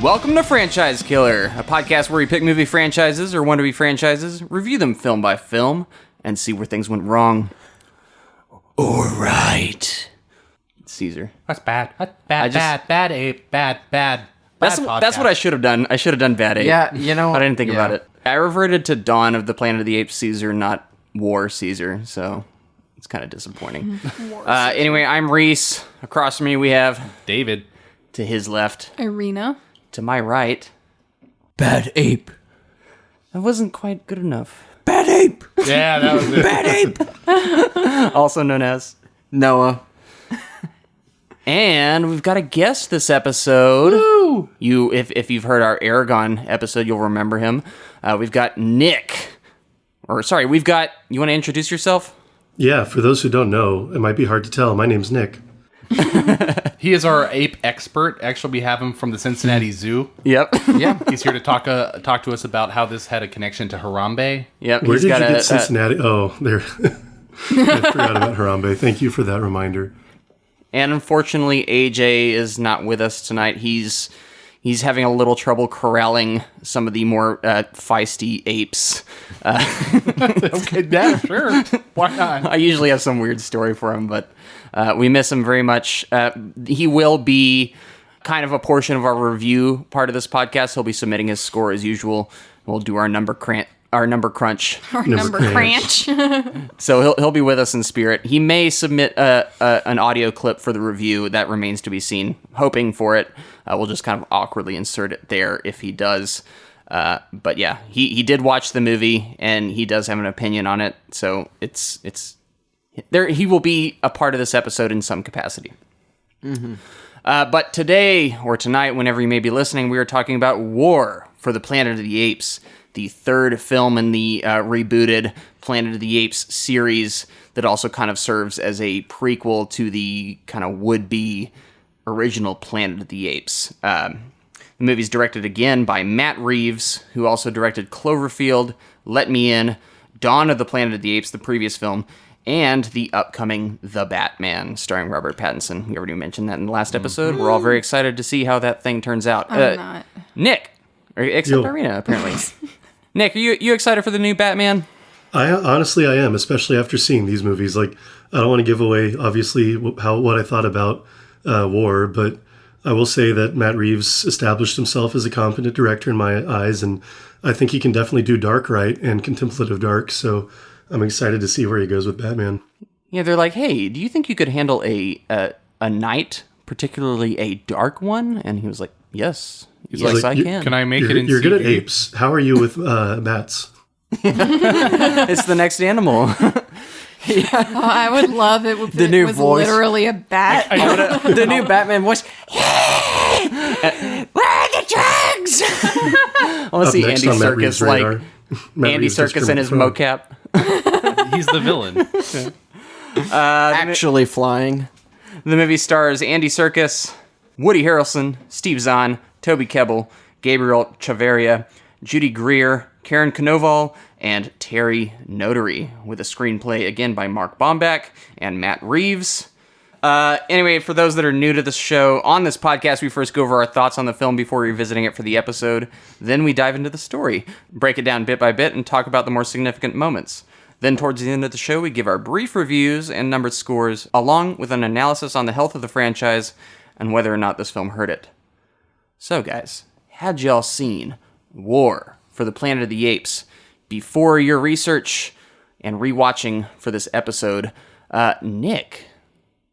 Welcome to Franchise Killer, a podcast where we pick movie franchises or wannabe franchises, review them film by film, and see where things went wrong. Or right. Caesar. That's bad. That's bad. Bad Ape. Bad. That's what I should have done. I should have done Bad Ape. Yeah, you know. But I didn't think about it. I reverted to Dawn of the Planet of the Apes Caesar, not War Caesar, so it's kind of disappointing. Anyway, I'm Reese. Across from me we have David. To his left. Irina. To my right. Bad Ape. That wasn't quite good enough. Bad Ape. Yeah, that was it. Bad Ape. Also known as Noah. And we've got a guest this episode. Woo! If you've heard our Aragon episode, you'll remember him. We've got Nick. You want to introduce yourself? Yeah, for those who don't know, it might be hard to tell. My name's Nick. He is our ape expert. Actually, we have him from the Cincinnati Zoo. Yep. Yeah. He's here to talk to us about how this had a connection to Harambe. Yep. Where did you get Cincinnati? Oh, there. I forgot about Harambe. Thank you for that reminder. And unfortunately, AJ is not with us tonight. He's having a little trouble corralling some of the more feisty apes. Okay, yeah, sure. Why not? I usually have some weird story for him, but we miss him very much. He will be kind of a portion of our review part of this podcast. He'll be submitting his score as usual. We'll do our number crunch. Our number crunch. So he'll be with us in spirit. He may submit an audio clip for the review. That remains to be seen. Hoping for it. We'll just kind of awkwardly insert it there if he does. But yeah, he did watch the movie and he does have an opinion on it. So it's there. He will be a part of this episode in some capacity. Mm-hmm. But today or tonight, whenever you may be listening, we are talking about War for the Planet of the Apes, the third film in the rebooted Planet of the Apes series that also kind of serves as a prequel to the kind of would-be original Planet of the Apes. The movie's directed again by Matt Reeves, who also directed Cloverfield, Let Me In, Dawn of the Planet of the Apes, the previous film, and the upcoming The Batman, starring Robert Pattinson. We already mentioned that in the last episode. We're all very excited to see how that thing turns out. I'm not. Nick, except Irina, apparently. Nick, are you excited for the new Batman? Honestly, I am, especially after seeing these movies. Like, I don't want to give away, obviously, what I thought about War, but I will say that Matt Reeves established himself as a competent director in my eyes, and I think he can definitely do dark right and contemplative dark, so I'm excited to see where he goes with Batman. Yeah, they're like, hey, do you think you could handle a night, particularly a dark one? And he was like, yes. Yes, I can. Can I make it in You're good at CG? apes. How are you with bats? It's the next animal. Oh, I would love it if The it new was voice. literally a bat. The new Batman voice. Where are the drugs? I want to see Next Andy on Matt Reeves' Serkis, like radar. Matt Andy Reeves as Serkis in his Kermit the Frog. mocap. He's the villain. Actually flying. The movie stars Andy Serkis, Woody Harrelson, Steve Zahn, Toby Kebbell, Gabriel Chavarria, Judy Greer, Karen Konoval, and Terry Notary, with a screenplay again by Mark Bomback and Matt Reeves. Anyway, for those that are new to this show, on this podcast, we first go over our thoughts on the film before revisiting it for the episode. Then we dive into the story, break it down bit by bit, and talk about the more significant moments. Then towards the end of the show, we give our brief reviews and numbered scores, along with an analysis on the health of the franchise and whether or not this film hurt it. So guys, had y'all seen War for the Planet of the Apes before your research and rewatching for this episode? Nick?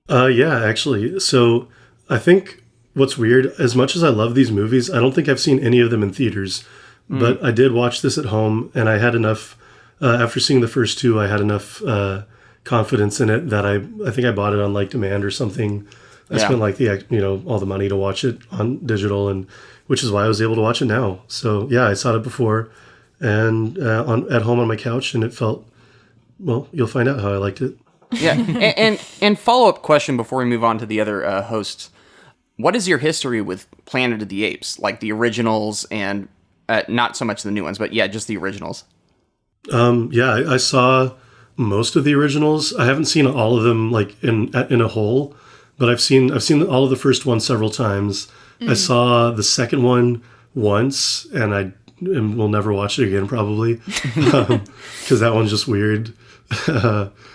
Yeah, actually. So I think what's weird, as much as I love these movies, I don't think I've seen any of them in theaters. But I did watch this at home, and I had enough, after seeing the first two, I had enough confidence in it that I think I bought it on like demand or something. I spent like all the money to watch it on digital, and which is why I was able to watch it now. So yeah, I saw it before and at home on my couch, and it felt, well, you'll find out how I liked it. Yeah, and follow-up question before we move on to the other hosts. What is your history with Planet of the Apes? Like the originals and not so much the new ones, but yeah, just the originals. Yeah, I saw most of the originals. I haven't seen all of them like in a whole, but I've seen all of the first one several times. I saw the second one once, and I will never watch it again probably, because that one's just weird.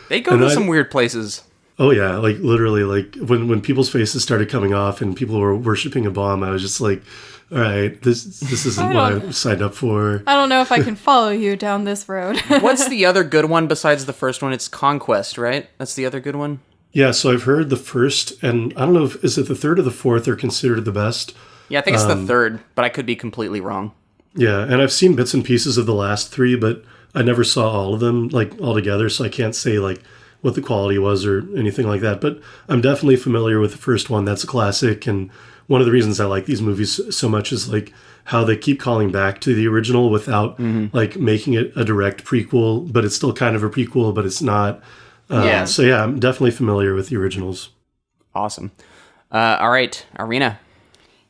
They go to some weird places. Oh yeah, like literally, like when people's faces started coming off and people were worshiping a bomb, I was just like, all right, this isn't what I signed up for. I don't know if I can follow you down this road. What's the other good one besides the first one? It's Conquest, right? That's the other good one? Yeah, so I've heard the first, and I don't know if is it the third or the fourth are considered the best. Yeah, I think it's the third, but I could be completely wrong. Yeah, and I've seen bits and pieces of the last three, but I never saw all of them like all together, so I can't say like what the quality was or anything like that. But I'm definitely familiar with the first one. That's a classic, and one of the reasons I like these movies so much is like how they keep calling back to the original without like making it a direct prequel, but it's still kind of a prequel, but it's not. So yeah, I'm definitely familiar with the originals. Awesome. All right, Arena.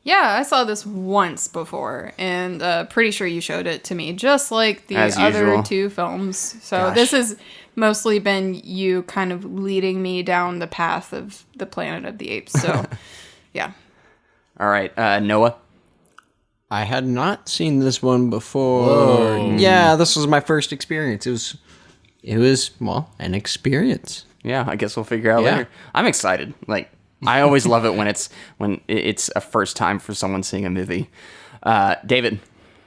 Yeah, I saw this once before, and pretty sure you showed it to me, just like the As other usual. two films. So this has mostly been you kind of leading me down the path of the Planet of the Apes. So, yeah. All right, Noah. I had not seen this one before. Yeah, this was my first experience. It was well, an experience. Yeah, I guess we'll figure out Yeah. later. I'm excited. Like, I always love it when it's a first time for someone seeing a movie. David.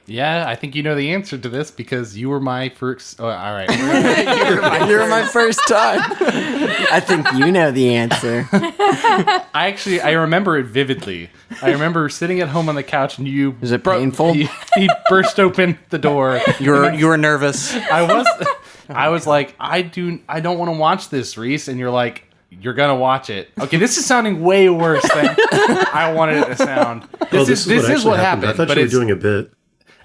Yeah, I think you know the answer to this because you were my first. Oh, all right. You're my first time. I think you know the answer. I remember it vividly. I remember sitting at home on the couch and you. Is it painful? He burst open the door. You were nervous. I was like, I don't want to watch this, Reese, and you're like, you're gonna watch it. Okay, this is sounding way worse than I wanted it to sound. This is what happened. I thought but you were doing a bit.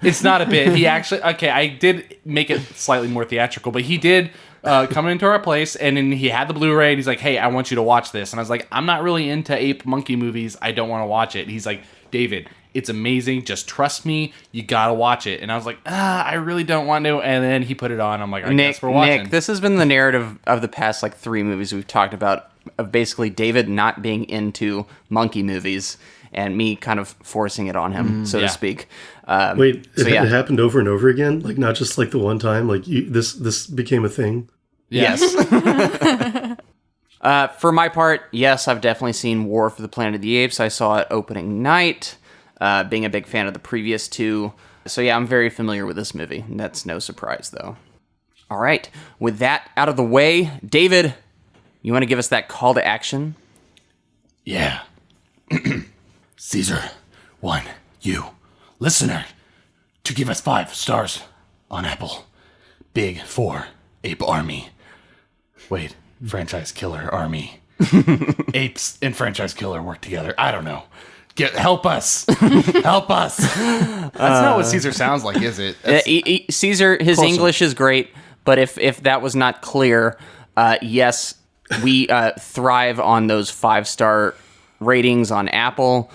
It's not a bit. He actually, I did make it slightly more theatrical, but he did come into our place and then he had the Blu-ray and he's like, hey, I want you to watch this. And I was like, I'm not really into ape monkey movies. I don't want to watch it. And he's like, David, it's amazing. Just trust me. You gotta watch it. And I was like, I really don't want to. And then he put it on. I'm like, I guess we're watching. Nick, this has been the narrative of the past like 3 movies we've talked about of basically David not being into monkey movies and me kind of forcing it on him, so to speak. Wait, it happened over and over again? Like not just like the one time? Like this became a thing? Yes. For my part, yes, I've definitely seen War for the Planet of the Apes. I saw it opening night, being a big fan of the previous 2. So yeah, I'm very familiar with this movie. That's no surprise, though. All right, with that out of the way, David, you want to give us that call to action? Yeah. Caesar, want you, listener, to give us 5 stars on Apple. Big 4 Ape Army. Wait, franchise killer army. Apes and franchise killer work together. I don't know. Help us. Help us. That's not what Caesar sounds like, is it? Caesar, his English is great, but if that was not clear, yes, we thrive on those 5-star ratings on Apple.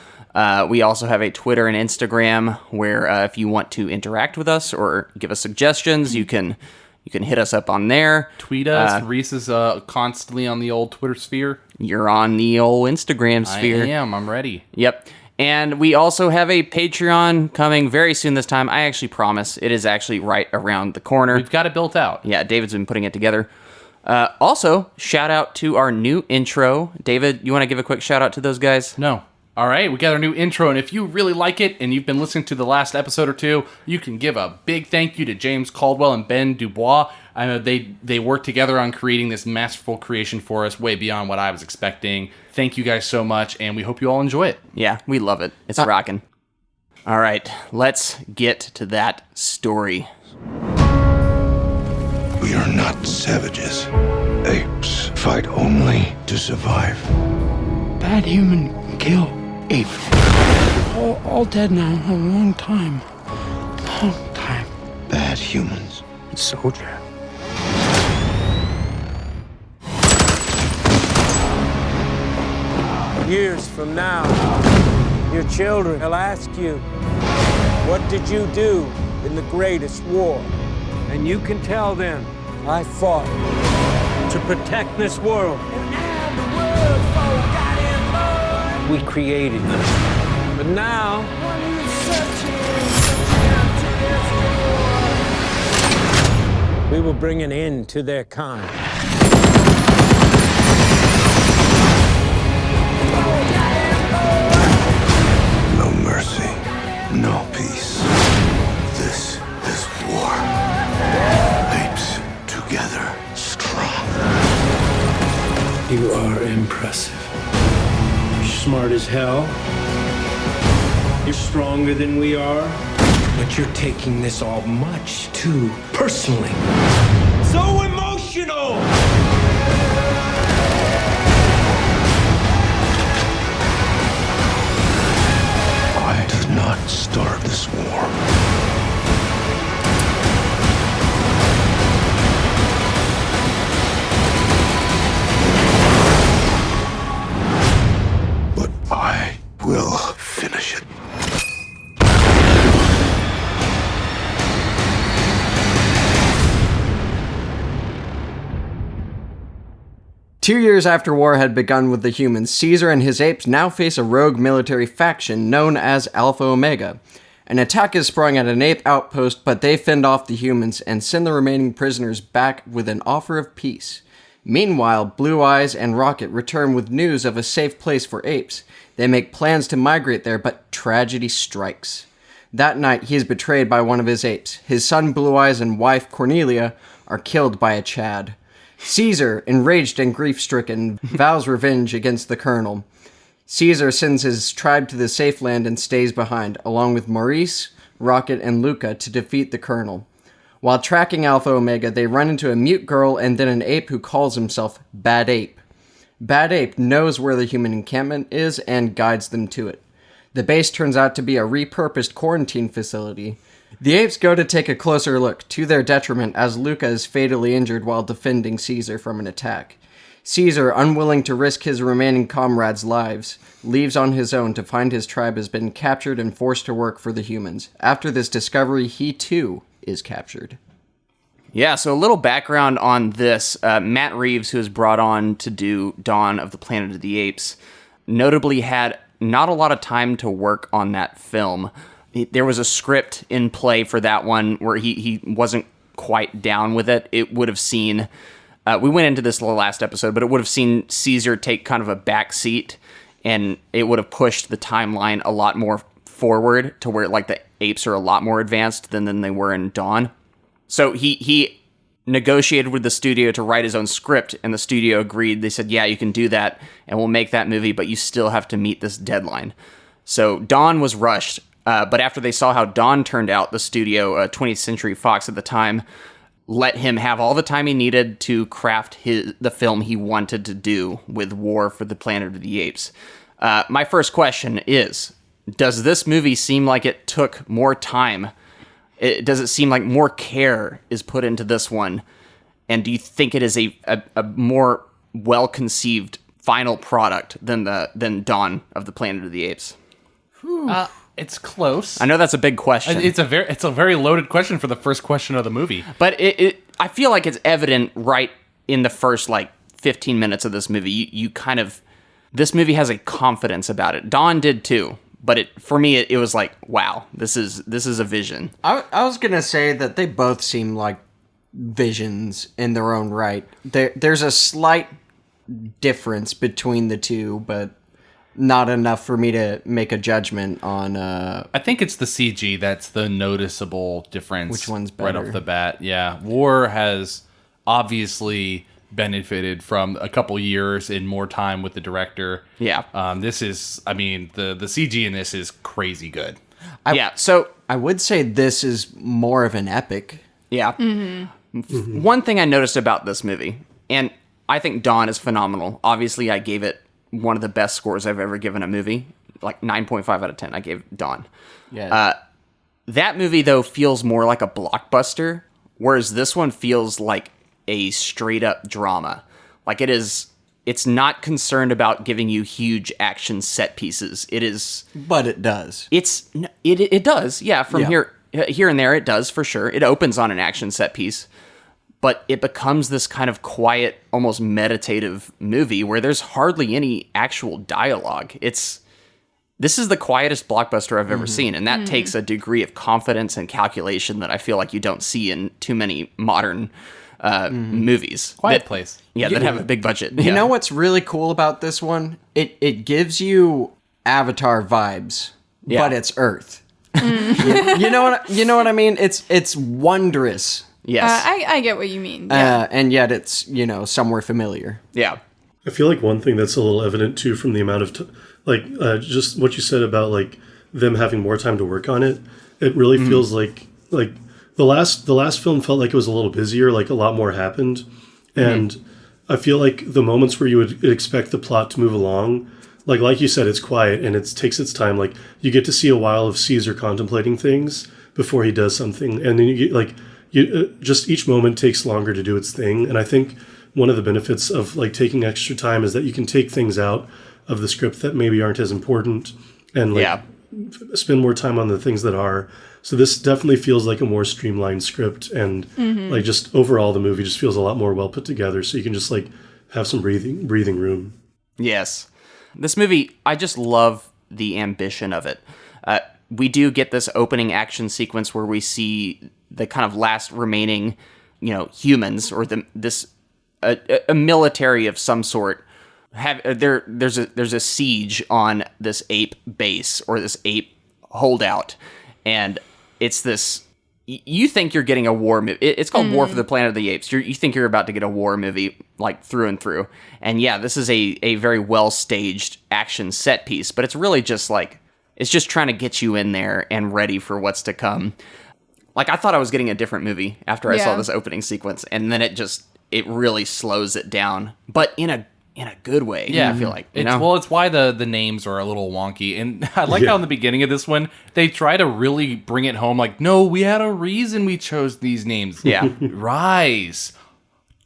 We also have a Twitter and Instagram where if you want to interact with us or give us suggestions, you can hit us up on there. Tweet us. Reese is constantly on the old Twitter sphere. You're on the old Instagram sphere. I am. I'm ready. Yep. And we also have a Patreon coming very soon this time. I actually promise. It is actually right around the corner. We've got it built out. Yeah, David's been putting it together. Also, shout out to our new intro. David, you want to give a quick shout out to those guys? No. All right, we got our new intro, and if you really like it and you've been listening to the last episode or 2, you can give a big thank you to James Caldwell and Ben Dubois. I know they worked together on creating this masterful creation for us, way beyond what I was expecting. Thank you guys so much, and we hope you all enjoy it. Yeah, we love it. It's rocking. All right, let's get to that story. We are not savages. Apes fight only to survive. Bad human kill ape. All dead now. A long time. Long time. Bad humans. Soldier. Years from now, your children will ask you, what did you do in the greatest war? And you can tell them, I fought to protect this world. We created But now, we will bring an end to their kind. No mercy, no peace. This is war. Apes together, strong. You are impressive. You're smart as hell. You're stronger than we are. But you're taking this all much too personally. So emotional! I did not start this war. But I will finish it. Two years after war had begun with the humans, Caesar and his apes now face a rogue military faction known as Alpha Omega. An attack is sprung at an ape outpost, but they fend off the humans and send the remaining prisoners back with an offer of peace. Meanwhile, Blue Eyes and Rocket return with news of a safe place for apes. They make plans to migrate there, but tragedy strikes. That night, he is betrayed by one of his apes. His son Blue Eyes and wife Cornelia are killed by a Chad. Caesar, enraged and grief-stricken, vows revenge against the colonel. Caesar sends his tribe to the safe land and stays behind, along with Maurice, Rocket, and Luca to defeat the colonel. While tracking Alpha Omega, they run into a mute girl and then an ape who calls himself Bad Ape. Bad Ape knows where the human encampment is and guides them to it. The base turns out to be a repurposed quarantine facility. The apes go to take a closer look, to their detriment, as Luca is fatally injured while defending Caesar from an attack. Caesar, unwilling to risk his remaining comrades' lives, leaves on his own to find his tribe has been captured and forced to work for the humans. After this discovery, he too is captured. Yeah, so a little background on this. Matt Reeves, who was brought on to do Dawn of the Planet of the Apes, notably had not a lot of time to work on that film. There was a script in play for that one where he wasn't quite down with it. It would have seen, we went into this last episode, but it would have seen Caesar take kind of a back seat, and it would have pushed the timeline a lot more forward to where like the apes are a lot more advanced than they were in Dawn. So he negotiated with the studio to write his own script, and the studio agreed. They said, yeah, you can do that, and we'll make that movie, but you still have to meet this deadline. So Dawn was rushed. But after they saw how Dawn turned out, the studio, 20th Century Fox at the time, let him have all the time he needed to craft the film he wanted to do with War for the Planet of the Apes. My first question is, does this movie seem like it took more time? Does it seem like more care is put into this one? And do you think it is a more well-conceived final product than Dawn of the Planet of the Apes? It's close. I know that's a big question. It's a very loaded question for the first question of the movie. But I feel like it's evident right in the first 15 minutes of this movie. You kind of, this movie has a confidence about it. Dawn did too, but for me it was like, wow, this is a vision. I was gonna say that they both seem like visions in their own right. There's a slight difference between the two, but not enough for me to make a judgment on. I think it's the CG that's the noticeable difference. Which one's better? Right off the bat, yeah. War has obviously benefited from a couple years and more time with the director. Yeah. This is, the CG in this is crazy good. So I would say this is more of an epic. Yeah. Mm-hmm. One thing I noticed about this movie, and I think Dawn is phenomenal. Obviously, I gave it one of the best scores I've ever given a movie, like 9.5 out of 10. I gave Dawn. Yeah. That movie though feels more like a blockbuster, whereas this one feels like a straight up drama. Like it's not concerned about giving you huge action set pieces. It is, but it does. It does. Yeah. From here and there, it does for sure. It opens on an action set piece. But it becomes this kind of quiet, almost meditative movie where there's hardly any actual dialogue. It's this is the quietest blockbuster I've ever seen, and that takes a degree of confidence and calculation that I feel like you don't see in too many modern movies. Quiet Place. Yeah, that have a big budget. You know what's really cool about this one? It gives you Avatar vibes, but it's Earth. you know what I mean? It's wondrous. Yes. I get what you mean. Yeah. And yet it's, somewhere familiar. Yeah. I feel like one thing that's a little evident too from the amount of just what you said about like them having more time to work on it. It really feels like the last film felt like it was a little busier, like a lot more happened, and I feel like the moments where you would expect the plot to move along, like you said, it's quiet and it takes its time. Like you get to see a while of Caesar contemplating things before he does something, and then you get just each moment takes longer to do its thing. And I think one of the benefits of like taking extra time is that you can take things out of the script that maybe aren't as important and spend more time on the things that are. So this definitely feels like a more streamlined script, and like just overall the movie just feels a lot more well put together. So you can just like have some breathing room. Yes. This movie, I just love the ambition of it. We do get this opening action sequence where we see the kind of last remaining, humans or a military of some sort. There's a siege on this ape base or this ape holdout, and it's this. You think you're getting a war movie. It's called War for the Planet of the Apes. You think you're about to get a war movie, like, through and through. And yeah, this is a very well-staged action set piece, but it's really just like, it's just trying to get you in there and ready for what's to come. Like, I thought I was getting a different movie after I saw this opening sequence, and then it really slows it down, but in a good way. Yeah, I feel like, it's why the names are a little wonky. And I like how in the beginning of this one, they try to really bring it home. Like, no, we had a reason we chose these names. Yeah. Rise.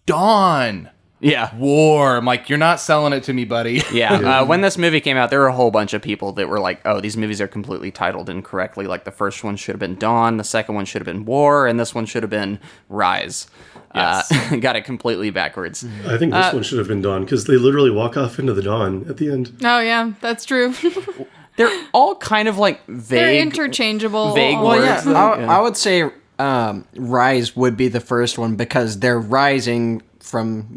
Dawn. Yeah. War. I'm like, you're not selling it to me, buddy. Yeah. When this movie came out, there were a whole bunch of people that were like, oh, these movies are completely titled incorrectly. Like, the first one should have been Dawn, the second one should have been War, and this one should have been Rise. Yes. Got it completely backwards. I think this one should have been Dawn, because they literally walk off into the dawn at the end. Oh, yeah, that's true. They're all kind of like vague. They're interchangeable. Vague words. words. I would say Rise would be the first one, because they're rising from,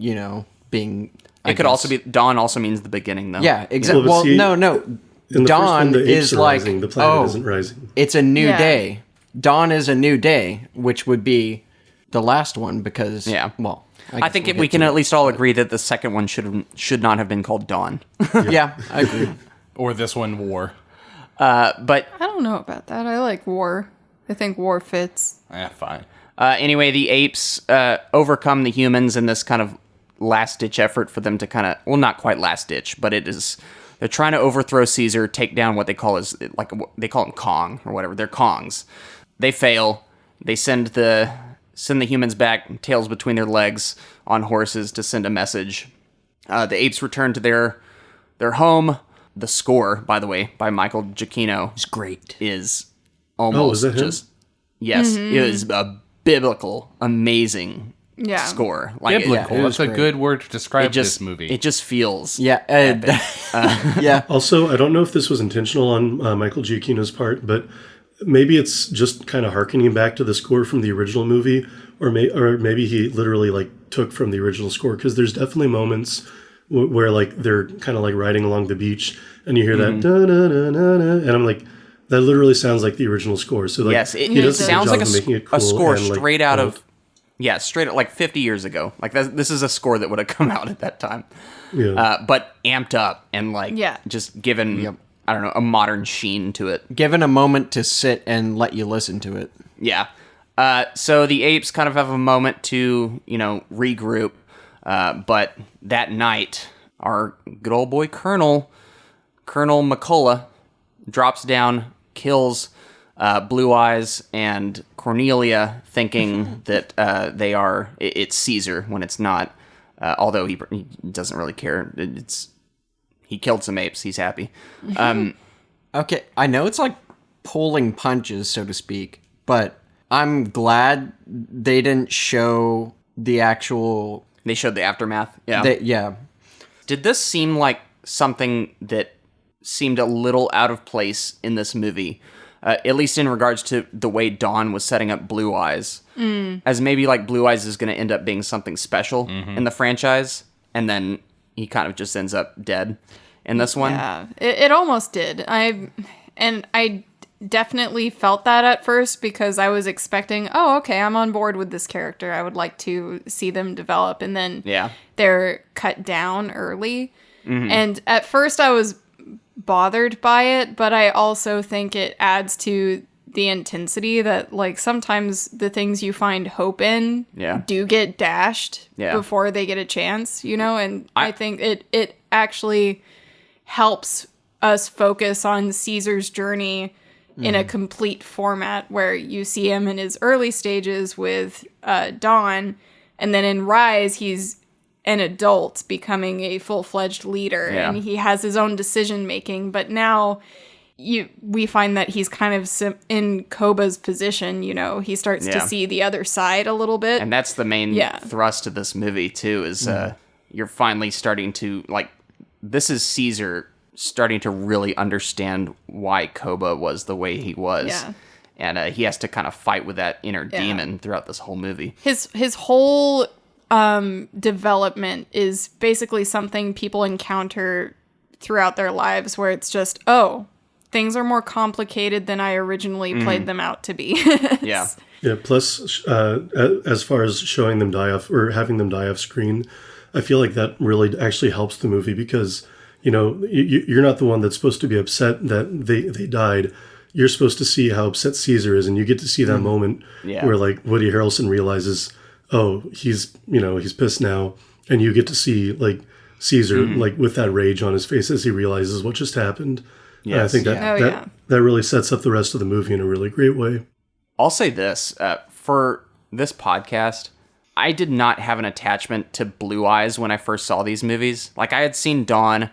being... It could also be... Dawn also means the beginning, though. Yeah, exactly. Well, see, no. In the Dawn first one, the apes is are like... rising, the planet isn't rising. It's a new day. Dawn is a new day, which would be the last one, because... Yeah. Well... I think we can at least all agree that the second one should not have been called Dawn. Yeah, I agree. Or this one, War. But I don't know about that. I like War. I think War fits. Fine. Anyway, the apes overcome the humans in this kind of last-ditch effort for them to kind of... Well, not quite last-ditch, but it is... They're trying to overthrow Caesar, take down what they call they call him Kong, or whatever. They're Kongs. They fail. They send the humans back, tails between their legs, on horses to send a message. The apes return to their home. The score, by the way, by Michael Giacchino, It's great. is almost is that him? just... Yes, it is a biblical, amazing score. Like Biblical. That's a good word to describe this movie. It just feels... Yeah. Yeah. Also, I don't know if this was intentional on Michael Giacchino's part, but maybe it's just kind of harkening back to the score from the original movie, or maybe he literally like took from the original score, because there's definitely moments where like they're kind of like riding along the beach, and you hear that da da da da da, and I'm like, that literally sounds like the original score. So like, yes, he does a good sounds job like of making it cool a score and, like, straight out of... Yeah, straight out like 50 years ago. Like this is a score that would have come out at that time. Yeah. But amped up and like just given, I don't know, a modern sheen to it. Given a moment to sit and let you listen to it. Yeah. So the apes kind of have a moment to, regroup. But that night, our good old boy Colonel McCullough drops down, kills Blue Eyes and Cornelia, thinking that it's Caesar when it's not. Although he doesn't really care. He killed some apes. He's happy. Okay, I know it's like pulling punches, so to speak, but I'm glad they didn't show the actual... They showed the aftermath. Yeah. Yeah. Did this seem like something that seemed a little out of place in this movie, at least in regards to the way Dawn was setting up Blue Eyes, as maybe like Blue Eyes is going to end up being something special in the franchise, and then he kind of just ends up dead in this one. Yeah, it almost did. I definitely felt that at first because I was expecting, oh, okay, I'm on board with this character. I would like to see them develop, and then they're cut down early. And at first I was bothered by it, but I also think it adds to the intensity that, like, sometimes the things you find hope in do get dashed before they get a chance, you know? And I think it actually helps us focus on Caesar's journey in a complete format where you see him in his early stages with Dawn, and then in Rise, he's an adult becoming a full-fledged leader, and he has his own decision-making, but now we find that he's kind of in Koba's position, you know, he starts to see the other side a little bit. And that's the main thrust of this movie, too, is you're finally starting to, like, this is Caesar starting to really understand why Koba was the way he was. Yeah. And he has to kind of fight with that inner demon throughout this whole movie. His whole development is basically something people encounter throughout their lives where it's just, oh, things are more complicated than I originally played them out to be. Yeah, plus, as far as showing them die off or having them die off screen, I feel like that really actually helps the movie because, you know, you're not the one that's supposed to be upset that they died. You're supposed to see how upset Caesar is, and you get to see that moment where, like, Woody Harrelson realizes, oh, he's pissed now, and you get to see, like, Caesar, like, with that rage on his face as he realizes what just happened. Yes. And I think that really sets up the rest of the movie in a really great way. I'll say this, for this podcast, I did not have an attachment to Blue Eyes when I first saw these movies. Like, I had seen Dawn,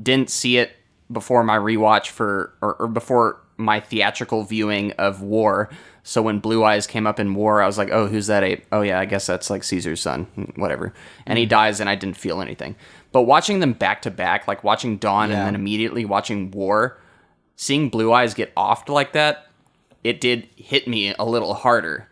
didn't see it before my rewatch or before my theatrical viewing of War. So when Blue Eyes came up in War, I was like, oh, who's that ape? Oh, yeah, I guess that's, like, Caesar's son, whatever. And he dies, and I didn't feel anything. But watching them back to back, like watching Dawn and then immediately watching War, seeing Blue Eyes get offed like that, it did hit me a little harder.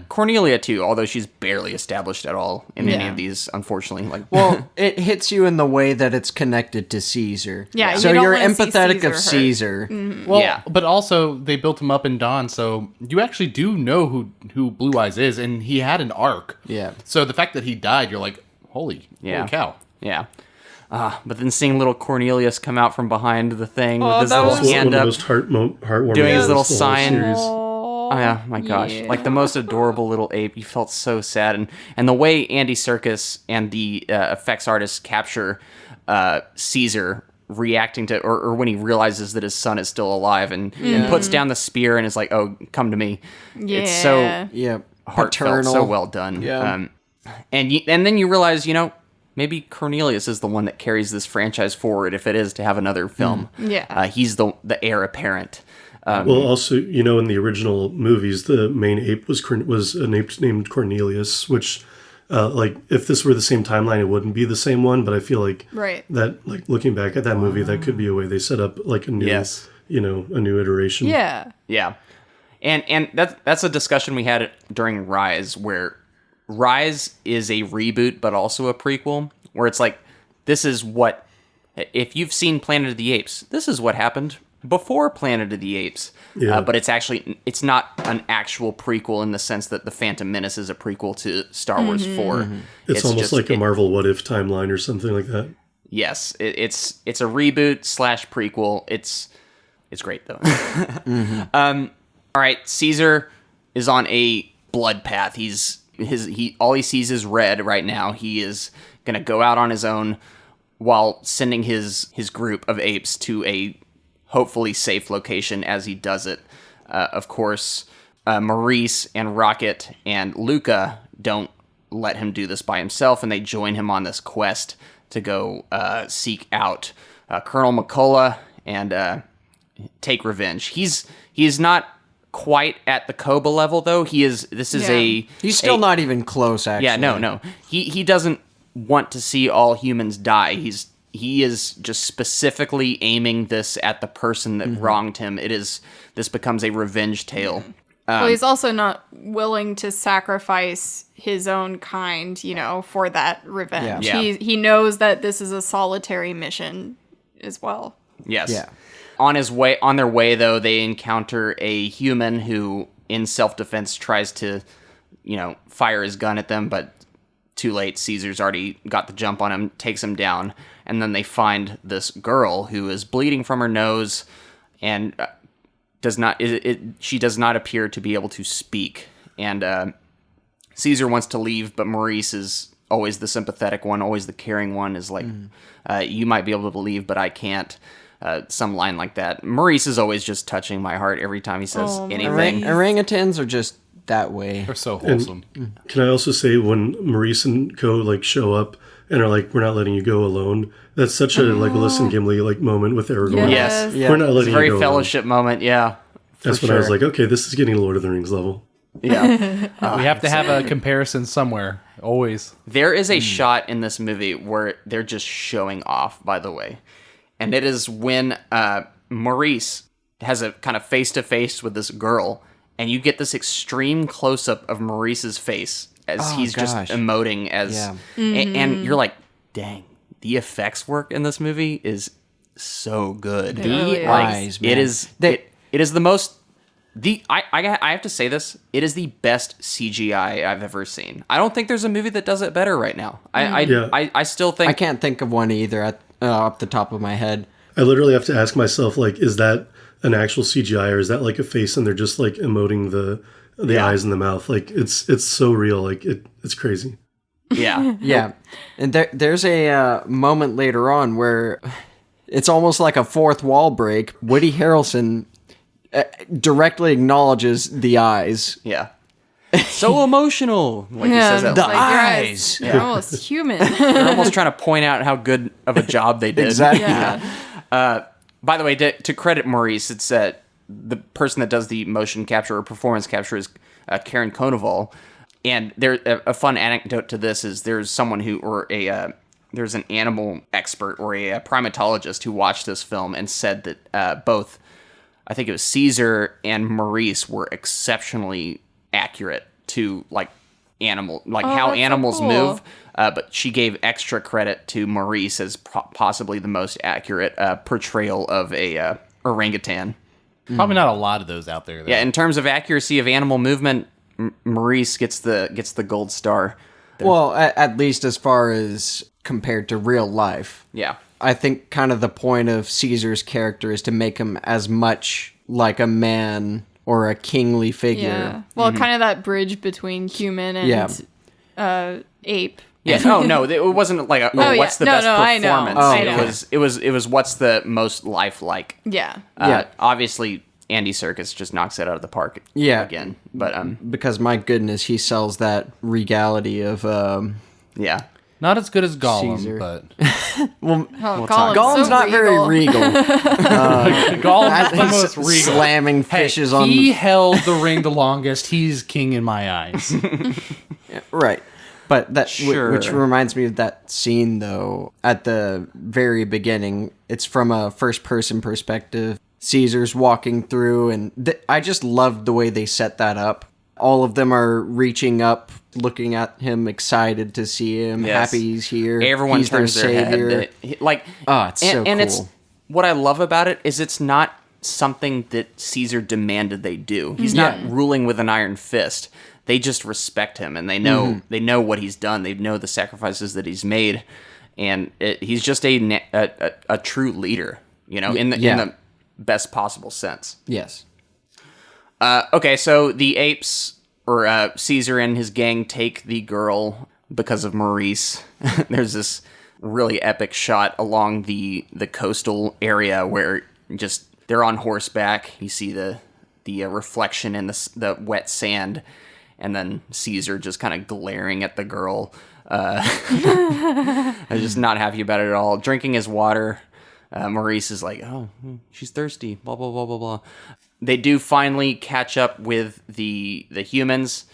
Cornelia, too, although she's barely established at all in any of these, unfortunately. Like, well, it hits you in the way that it's connected to Caesar. Yeah, so you're empathetic of Caesar. Well, but also they built him up in Dawn, so you actually do know who Blue Eyes is, and he had an arc. Yeah. So the fact that he died, you're like, holy cow. Yeah. But then seeing little Cornelius come out from behind the thing with his little hand up, heartwarming doing his little sign. Oh yeah, my gosh. Like the most adorable little ape. You felt so sad. And the way Andy Serkis and the effects artists capture Caesar reacting to, or when he realizes that his son is still alive and puts down the spear and is like, oh, come to me. Yeah. It's so heartfelt, so well done. Yeah. And then you realize, you know, maybe Cornelius is the one that carries this franchise forward if it is to have another film. He's the heir apparent. Well, also, you know, in the original movies, the main ape was an ape named Cornelius, which, like, if this were the same timeline, it wouldn't be the same one. But I feel like that, like, looking back at that movie, that could be a way they set up, like, a new, a new iteration. Yeah. Yeah. And that's a discussion we had during Rise, where Rise is a reboot, but also a prequel, where it's like, this is what, if you've seen Planet of the Apes, this is what happened before Planet of the Apes. Yeah. But it's not an actual prequel in the sense that The Phantom Menace is a prequel to Star Wars 4. It's almost just like a Marvel What If timeline or something like that. Yes, it's a reboot / prequel. It's great though. All right, Caesar is on a blood path. All he sees is red right now. He is gonna go out on his own while sending his group of apes to a hopefully safe location as he does it. Of course, Maurice and Rocket and Luca don't let him do this by himself, and they join him on this quest to go seek out Colonel McCullough and take revenge. He is not quite at the Koba level, though. He's still not even close, actually. Yeah, no. He doesn't want to see all humans die. He's he is just specifically aiming this at the person that wronged him. This becomes a revenge tale. Well, he's also not willing to sacrifice his own kind, for that revenge. Yeah. He knows that this is a solitary mission as well. Yes. Yeah. On their way though, they encounter a human who, in self-defense, tries to, fire his gun at them, but too late. Caesar's already got the jump on him, takes him down, and then they find this girl who is bleeding from her nose and she does not appear to be able to speak. And Caesar wants to leave, but Maurice is always the sympathetic one, always the caring one, is like, you might be able to leave, but I can't. Some line like that. Maurice is always just touching my heart every time he says anything. Orangutans are just that way. They're so wholesome. And can I also say, when Maurice and co show up and are like, we're not letting you go alone, that's such a Alyssa Gimli moment with Aragorn. Yes. We're not letting you go very fellowship moment, yeah. That's when I was like, okay, this is getting Lord of the Rings level. Yeah. We have to have a comparison somewhere, always. There is a shot in this movie where they're just showing off, by the way. And it is when Maurice has a kind of face-to-face with this girl, and you get this extreme close-up of Maurice's face as he's just emoting as... Yeah. And you're like, dang, the effects work in this movie is so good. The eyes, man. It is the most... I have to say this. It is the best CGI I've ever seen. I don't think there's a movie that does it better right now. I still think... I can't think of one either off the top of my head. I literally have to ask myself, is that an actual CGI, or is that a face and they're just emoting the eyes and the mouth? It's so real. It's crazy. Yeah. Yeah. And there's a moment later on where it's almost like a fourth wall break. Woody Harrelson directly acknowledges the eyes. Yeah. So emotional. He says that. The eyes. You're almost human. They're almost trying to point out how good of a job they did. Exactly. Yeah. By the way, to credit Maurice, it's the person that does the motion capture or performance capture is Karen Konoval. And a fun anecdote to this is there's someone there's an animal expert or a primatologist who watched this film and said that both, I think it was Caesar and Maurice, were exceptionally accurate to how animals so cool. move. But she gave extra credit to Maurice as possibly the most accurate portrayal of a orangutan. Probably not a lot of those out there, though. Yeah, in terms of accuracy of animal movement, Maurice gets the gold star. Well, at least as far as compared to real life. Yeah. I think kind of the point of Caesar's character is to make him as much like a man or a kingly figure. Yeah. Well, kind of that bridge between human and ape. Yeah. Oh no, it wasn't like what's the best performance. I know. It was what's the most lifelike. Yeah. Obviously, Andy Serkis just knocks it out of the park. Yeah. Again, but because my goodness, he sells that regality of yeah. Not as good as Gollum, Caesar. but Gollum's so not very regal. Gollum's the most regal. Slamming fishes on. He held the ring the longest. He's king in my eyes. Right. But that, Sure. which reminds me of that scene, though, at the very beginning. It's from a first-person perspective. Caesar's walking through, and I just loved the way they set that up. All of them are reaching up, looking at him, excited to see him, Yes. happy he's here. Everyone he's turns their savior. head. It's so and cool. it's what I love about it is it's not something that Caesar demanded they do. He's not ruling with an iron fist. They just respect him, and they know what he's done. They know the sacrifices that he's made, and he's just a true leader, in the best possible sense. Yes. Okay, so the apes, or Caesar and his gang, take the girl because of Maurice. There's this really epic shot along the coastal area where just they're on horseback. You see the reflection in the wet sand, and then Caesar just kind of glaring at the girl. I'm just not happy about it at all. Drinking his water. Maurice is like, oh, she's thirsty, blah, blah, blah, blah, blah. They do finally catch up with the humans,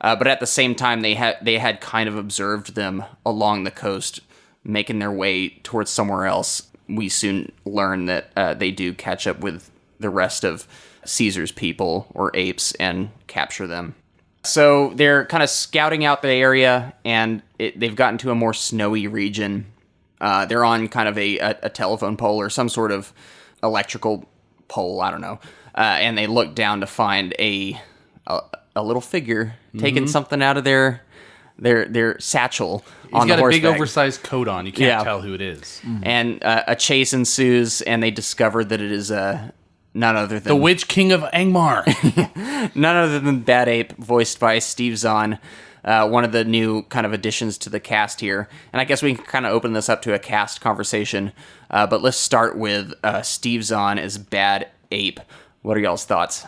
but at the same time, they had kind of observed them along the coast making their way towards somewhere else, we soon learn that they do catch up with the rest of Caesar's people, or apes, and capture them. So they're kind of scouting out the area, and they've gotten to a more snowy region. They're on kind of a telephone pole or some sort of electrical pole, I don't know. And they look down to find a little figure taking something out of their satchel. He's got a big oversized coat on. You can't tell who it is. And a chase ensues, and they discover that it is none other than the Witch King of Angmar. None other than Bad Ape, voiced by Steve Zahn, one of the new kind of additions to the cast here. And I guess we can kind of open this up to a cast conversation. But let's start with Steve Zahn as Bad Ape. What are y'all's thoughts?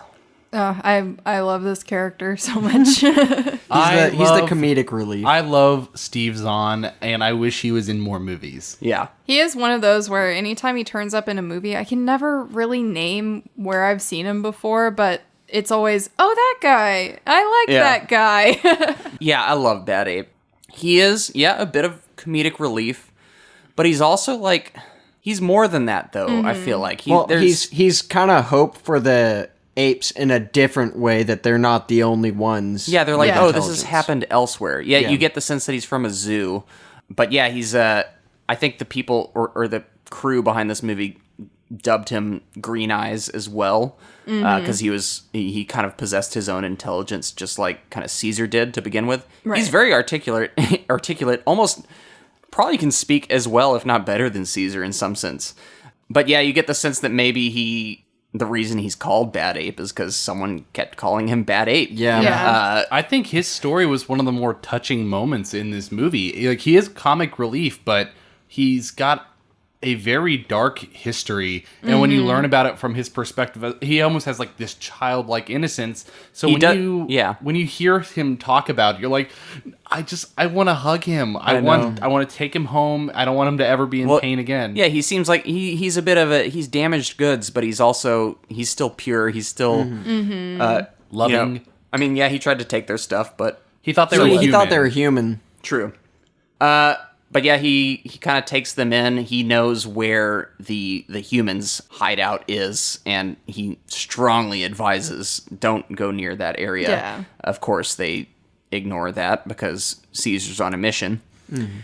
I love this character so much. He's the comedic relief. I love Steve Zahn, and I wish he was in more movies. Yeah. He is one of those where anytime he turns up in a movie, I can never really name where I've seen him before, but it's always, oh, that guy. I like that guy. Yeah, I love Bad Ape. He is, a bit of comedic relief, but he's also like, he's more than that, though, I feel like. He's kind of hope for the apes in a different way, that they're not the only ones. Yeah, they're like, oh, this has happened elsewhere. Yeah, you get the sense that he's from a zoo. But yeah, he's, I think the people, or the crew behind this movie dubbed him Green Eyes as well, because he kind of possessed his own intelligence, just like kind of Caesar did to begin with. Right. He's very articulate, almost probably can speak as well, if not better than Caesar in some sense. But yeah, you get the sense that maybe the reason he's called Bad Ape is because someone kept calling him Bad Ape. Yeah. I think his story was one of the more touching moments in this movie. Like, he is comic relief, but he's got a very dark history, and when you learn about it from his perspective, he almost has like this childlike innocence. So when you hear him talk about it, you're like, I want to hug him. I want to take him home. I don't want him to ever be in pain again. Yeah, he seems like he's a bit of he's damaged goods, but he's still pure. He's still loving. I mean, yeah, he tried to take their stuff, but he thought they were human. He thought they were human. True. But yeah, he kind of takes them in. He knows where the humans' hideout is, and he strongly advises, don't go near that area. Yeah. Of course, they ignore that because Caesar's on a mission. Mm-hmm.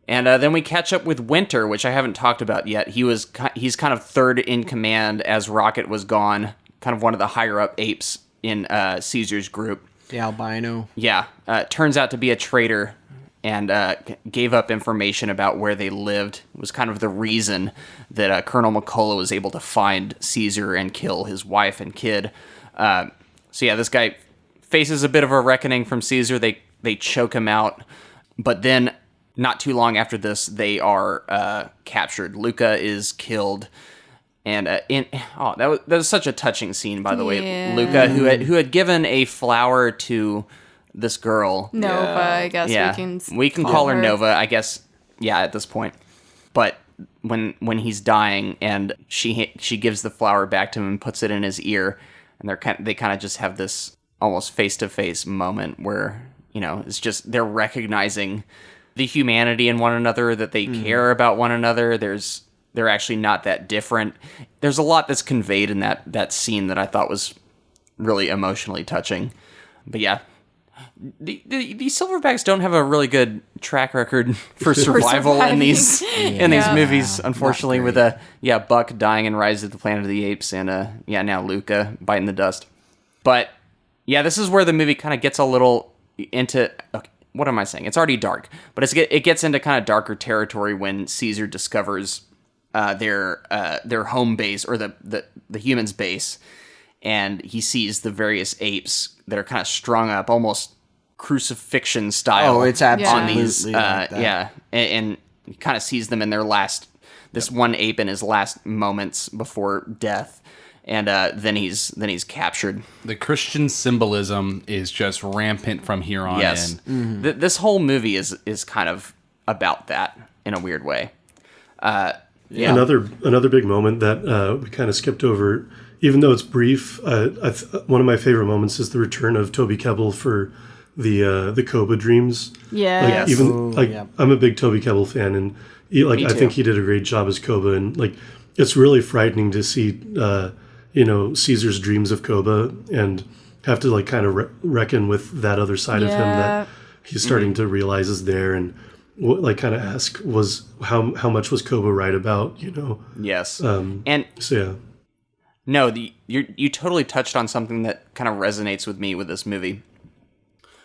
And then we catch up with Winter, which I haven't talked about yet. He's kind of third in command as Rocket was gone, kind of one of the higher-up apes in Caesar's group. The albino. Yeah. Turns out to be a traitor, and gave up information about where they lived. It was kind of the reason that Colonel McCullough was able to find Caesar and kill his wife and kid. So yeah, this guy faces a bit of a reckoning from Caesar. They choke him out, but then not too long after this, they are captured. Luca is killed, and that was such a touching scene, by the way. Luca, who had given a flower to this girl, Nova, I guess we can call her Nova, I guess. Yeah, at this point. But when he's dying, and she gives the flower back to him and puts it in his ear, and they kind of just have this almost face to face moment where it's just they're recognizing the humanity in one another, that they care about one another. They're actually not that different. There's a lot that's conveyed in that scene that I thought was really emotionally touching. But yeah. The Silverbacks don't have a really good track record for survival in these movies, unfortunately, with Buck dying in Rise of the Planet of the Apes, and now Luca biting the dust. But yeah, this is where the movie kind of gets a little into what am I saying? It's already dark, but it gets into kind of darker territory when Caesar discovers their home base, or the humans' base, and he sees the various apes that are kind of strung up, almost crucifixion style. Oh, it's absolutely on these. Like that. And he kind of sees them in their this one ape in his last moments before death, and then he's captured. The Christian symbolism is just rampant from here on in. Mm-hmm. This whole movie is kind of about that in a weird way. Another big moment that we kind of skipped over, even though it's brief. One of my favorite moments is the return of Toby Kebbell for the Koba dreams. Yeah. I'm a big Toby Kebbell fan, and I think he did a great job as Koba, and it's really frightening to see Caesar's dreams of Koba and have to kind of reckon with that other side of him that he's starting to realize is there, and kind of ask how much was Koba right about, Yes. And so yeah. No, you totally touched on something that kind of resonates with me with this movie.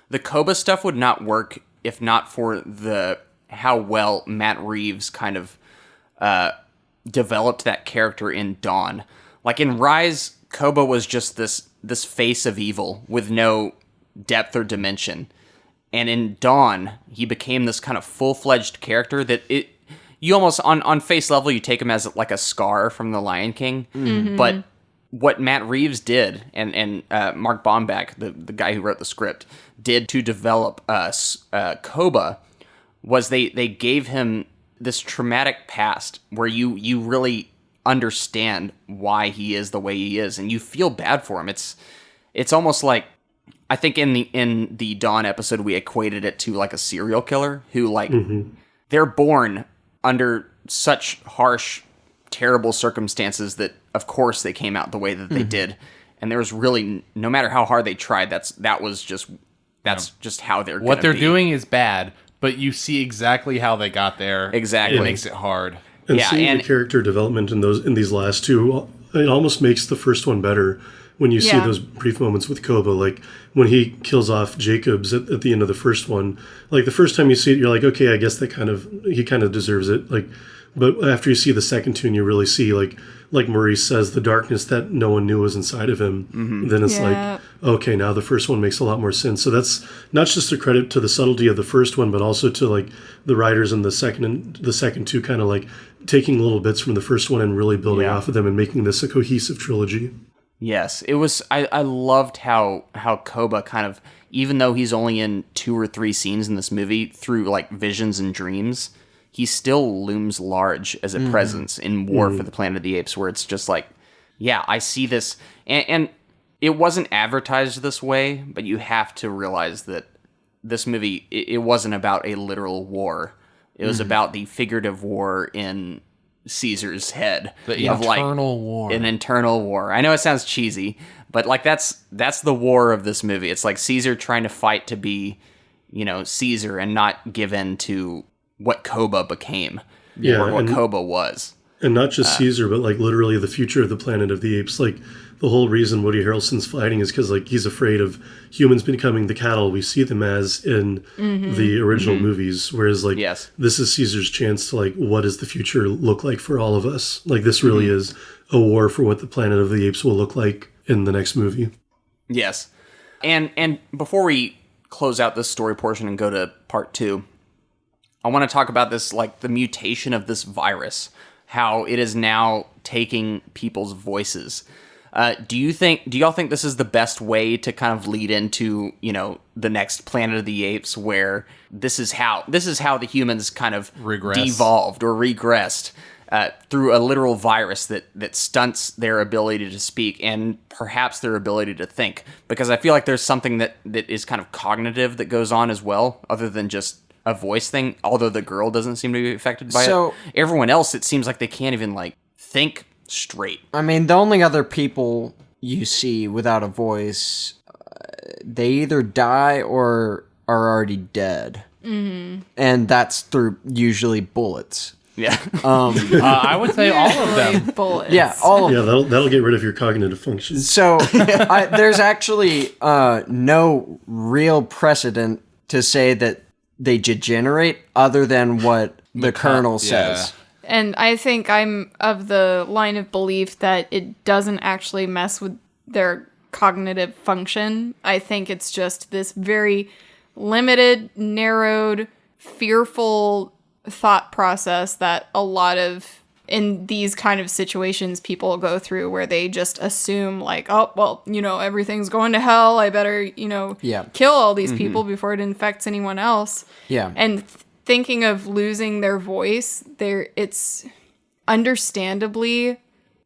The Koba stuff would not work if not for how well Matt Reeves kind of developed that character in Dawn. Like in Rise, Koba was just this face of evil with no depth or dimension. And in Dawn, he became this kind of full-fledged character that you almost, on face level, you take him as like a Scar from The Lion King. Mm-hmm. But what Matt Reeves did, and Mark Baumbach, the guy who wrote the script, did to develop Koba, was they gave him this traumatic past where you really understand why he is the way he is, and you feel bad for him. It's almost like, I think in the Dawn episode we equated it to like a serial killer who they're born under such harsh, terrible circumstances that of course they came out the way that they did, and there was really, no matter how hard they tried, that's just how they're what they're doing is bad, but you see exactly how they got there. Exactly. It makes it hard. And seeing the character development in these last two, it almost makes the first one better when you see those brief moments with Koba, like when he kills off Jacobs at the end of the first one. Like the first time you see it, you're like, okay, I guess he kind of deserves it. But after you see the second two, and you really see like Maurice says, the darkness that no one knew was inside of him. Then it's like, okay, now the first one makes a lot more sense. So that's not just a credit to the subtlety of the first one, but also to like the writers in the second two, kind of like taking little bits from the first one and really building off of them and making this a cohesive trilogy. Yes, it was. I loved how Koba kind of, even though he's only in 2 or 3 scenes in this movie, through like visions and dreams, he still looms large as a presence in War for the Planet of the Apes, where it's just like, yeah, I see this, and it wasn't advertised this way, but you have to realize that this movie, it wasn't about a literal war. It was about the figurative war in Caesar's head, the internal war. An internal war. I know it sounds cheesy, but like that's the war of this movie. It's like Caesar trying to fight to be, Caesar, and not give in to what Koba became, or what Koba was. And not just Caesar, but like literally the future of the Planet of the Apes. Like the whole reason Woody Harrelson's fighting is because like he's afraid of humans becoming the cattle we see them as in the original movies. Whereas like this is Caesar's chance to like, what does the future look like for all of us? Like this really is a war for what the Planet of the Apes will look like in the next movie. Yes. And before we close out this story portion and go to part 2, I want to talk about this, like the mutation of this virus, how it is now taking people's voices. Do y'all think this is the best way to kind of lead into, the next Planet of the Apes, where this is how the humans kind of devolved or regressed through a literal virus that stunts their ability to speak and perhaps their ability to think? Because I feel like there's something that is kind of cognitive that goes on as well, other than just a voice thing, although the girl doesn't seem to be affected by it. Everyone else, it seems like they can't even like think straight. I mean, the only other people you see without a voice, they either die or are already dead. And that's through usually bullets. Yeah. I would say all of them. Bullets. Yeah, all of them. Yeah, that'll get rid of your cognitive functions. So there's actually no real precedent to say that they degenerate other than what the Colonel says. And I think I'm of the line of belief that it doesn't actually mess with their cognitive function. I think it's just this very limited, narrowed, fearful thought process that a lot of, in these kind of situations, people go through, where they just assume like, oh, well, everything's going to hell. I better, kill all these people before it infects anyone else. Yeah. And thinking of losing their voice, it's understandably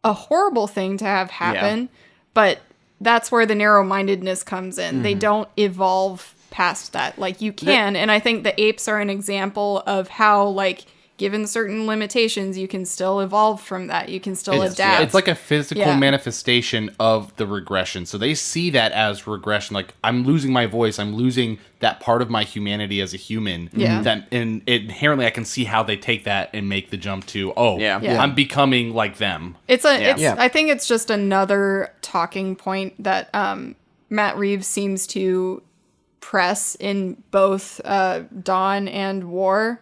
a horrible thing to have happen, but that's where the narrow-mindedness comes in. They don't evolve past that. Like, you can, and I think the apes are an example of how, like, given certain limitations, you can still evolve from that. You can still adapt. It's like a physical manifestation of the regression. So they see that as regression. Like, I'm losing my voice. I'm losing that part of my humanity as a human. Yeah. And inherently, I can see how they take that and make the jump to, I'm becoming like them. I think it's just another talking point that Matt Reeves seems to press in both Dawn and War.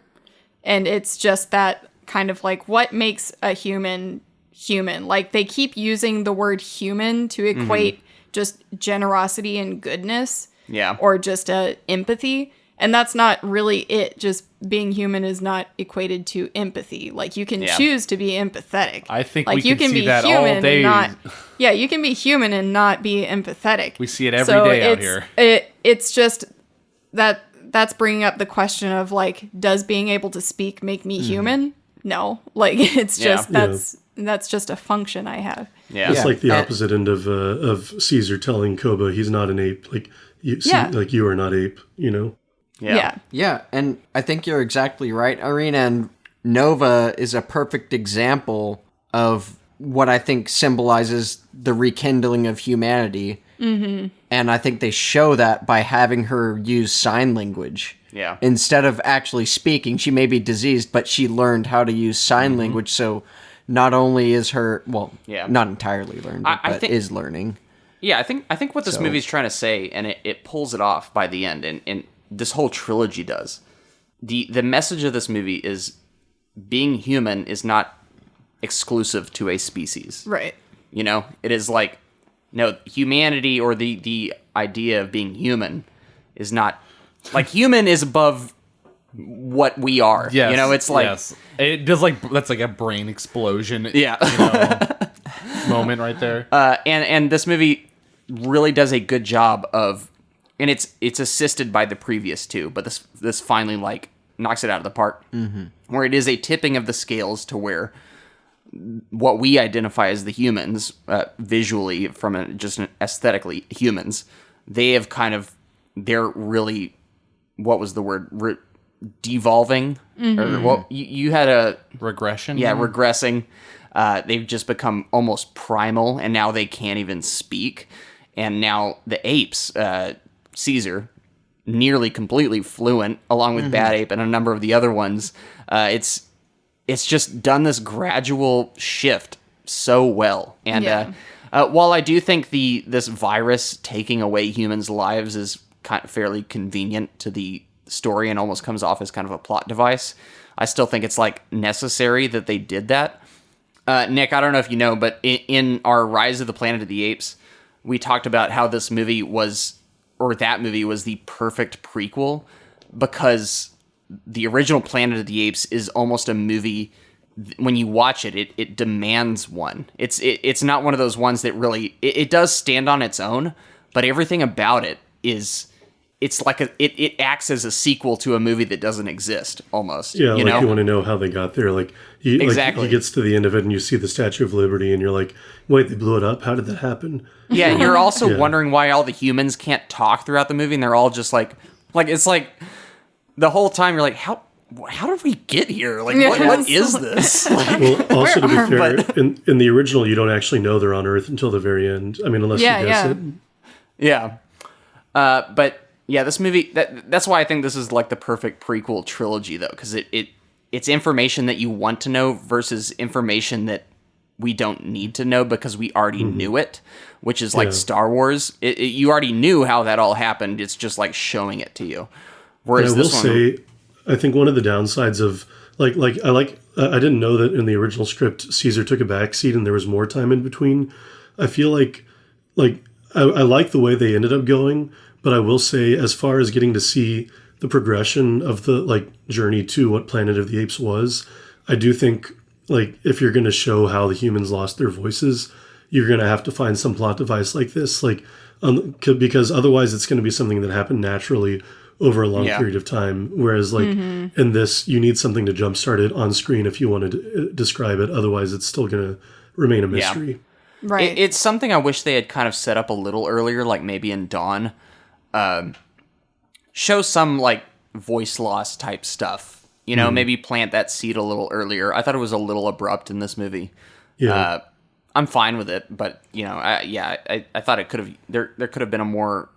And it's just that kind of like, what makes a human human? Like, they keep using the word human to equate just generosity and goodness. Yeah. Or just empathy. And that's not really it. Just being human is not equated to empathy. Like, you can choose to be empathetic. I think like, we can see that all day. You can be human and not be empathetic. We see it every day out here. It's just that... That's bringing up the question of, like, does being able to speak make me human? No. Like, it's just, that's just a function I have. Yeah. It's like the opposite end of Caesar telling Koba he's not an ape. Like, you are not ape, you know? Yeah, and I think you're exactly right, Irene, and Nova is a perfect example of what I think symbolizes the rekindling of humanity. Mm-hmm. And I think they show that by having her use sign language. Yeah. Instead of actually speaking, she may be diseased, but she learned how to use sign language. So not only is her, not entirely learned, but is learning. Yeah, I think what this movie's trying to say, and it pulls it off by the end, and this whole trilogy does. The message of this movie is being human is not exclusive to a species. Right. You know, it is like, no, humanity or the idea of being human is not, like, human is above what we are. Yes, you know, it's like... Yes. It does, like, that's like a brain explosion. Yeah. Moment right there. And this movie really does a good job of, and it's assisted by the previous two, but this finally, like, knocks it out of the park. Mm-hmm. Where it is a tipping of the scales to where what we identify as the humans, visually, just aesthetically humans, they're really, what was the word? Devolving? Mm-hmm. Or you had a... Regression? Yeah, regressing. They've just become almost primal, and now they can't even speak. And now the apes, Caesar, nearly completely fluent, along with Bad Ape and a number of the other ones. It's just done this gradual shift so well. And while I do think this virus taking away humans' lives is kind of fairly convenient to the story and almost comes off as kind of a plot device, I still think it's, like, necessary that they did that. Nick, I don't know if you know, but in our Rise of the Planet of the Apes, we talked about how that movie was the perfect prequel because the original Planet of the Apes is almost a movie. When you watch it, it demands one. It's not one of those ones that really, it does stand on its own, but everything about it is, it's like it acts as a sequel to a movie that doesn't exist almost. Yeah, you want to know how they got there. Like, exactly. He gets to the end of it and you see the Statue of Liberty and you're like, wait, they blew it up? How did that happen? Yeah, you're also wondering why all the humans can't talk throughout the movie, and they're all just like it's like the whole time you're like, how did we get here? Like, what is this? Well, also, to be fair, in the original, you don't actually know they're on Earth until the very end. I mean, unless you guess it. Yeah. But yeah, this movie, that's why I think this is like the perfect prequel trilogy, though, because it's information that you want to know versus information that we don't need to know because we already knew it, which is like Star Wars. You already knew how that all happened. It's just like showing it to you. Whereas I think one of the downsides of I didn't know that in the original script Caesar took a backseat and there was more time in between. I feel like I like the way they ended up going, but I will say, as far as getting to see the progression of the journey to what Planet of the Apes was, I do think if you're going to show how the humans lost their voices, you're going to have to find some plot device like this, because otherwise it's going to be something that happened naturally over a long period of time. Whereas in this, you need something to jumpstart it on screen if you want to describe it. Otherwise, it's still going to remain a mystery. Yeah. Right. It's something I wish they had kind of set up a little earlier, like maybe in Dawn. show some like voice loss type stuff. You know, maybe plant that seed a little earlier. I thought it was a little abrupt in this movie. Yeah. I'm fine with it, but you know, I thought it could have there could have been a more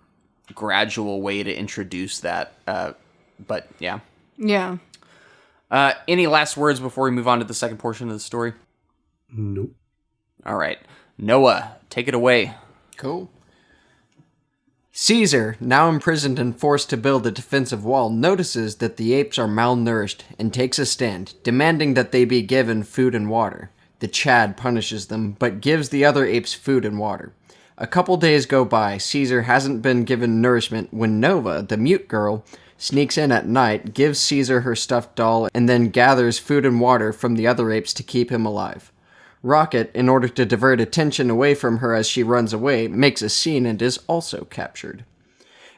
gradual way to introduce that. But yeah. Yeah. Any last words before we move on to the second portion of the story? Nope. All right, Noah, take it away. Cool. Caesar, now imprisoned and forced to build a defensive wall, notices that the apes are malnourished and takes a stand, demanding that they be given food and water. The Chad punishes them, but gives the other apes food and water. A couple days go by. Caesar hasn't been given nourishment when Nova, the mute girl, sneaks in at night, gives Caesar her stuffed doll, and then gathers food and water from the other apes to keep him alive. Rocket, in order to divert attention away from her as she runs away, makes a scene and is also captured.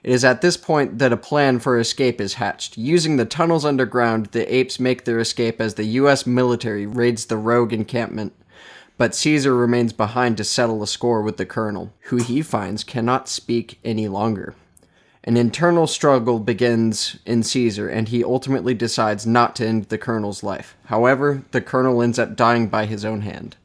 It is at this point that a plan for escape is hatched. Using the tunnels underground, the apes make their escape as the U.S. military raids the rogue encampment, but Caesar remains behind to settle a score with the colonel, who he finds cannot speak any longer. An internal struggle begins in Caesar, and he ultimately decides not to end the colonel's life. However, the colonel ends up dying by his own hand.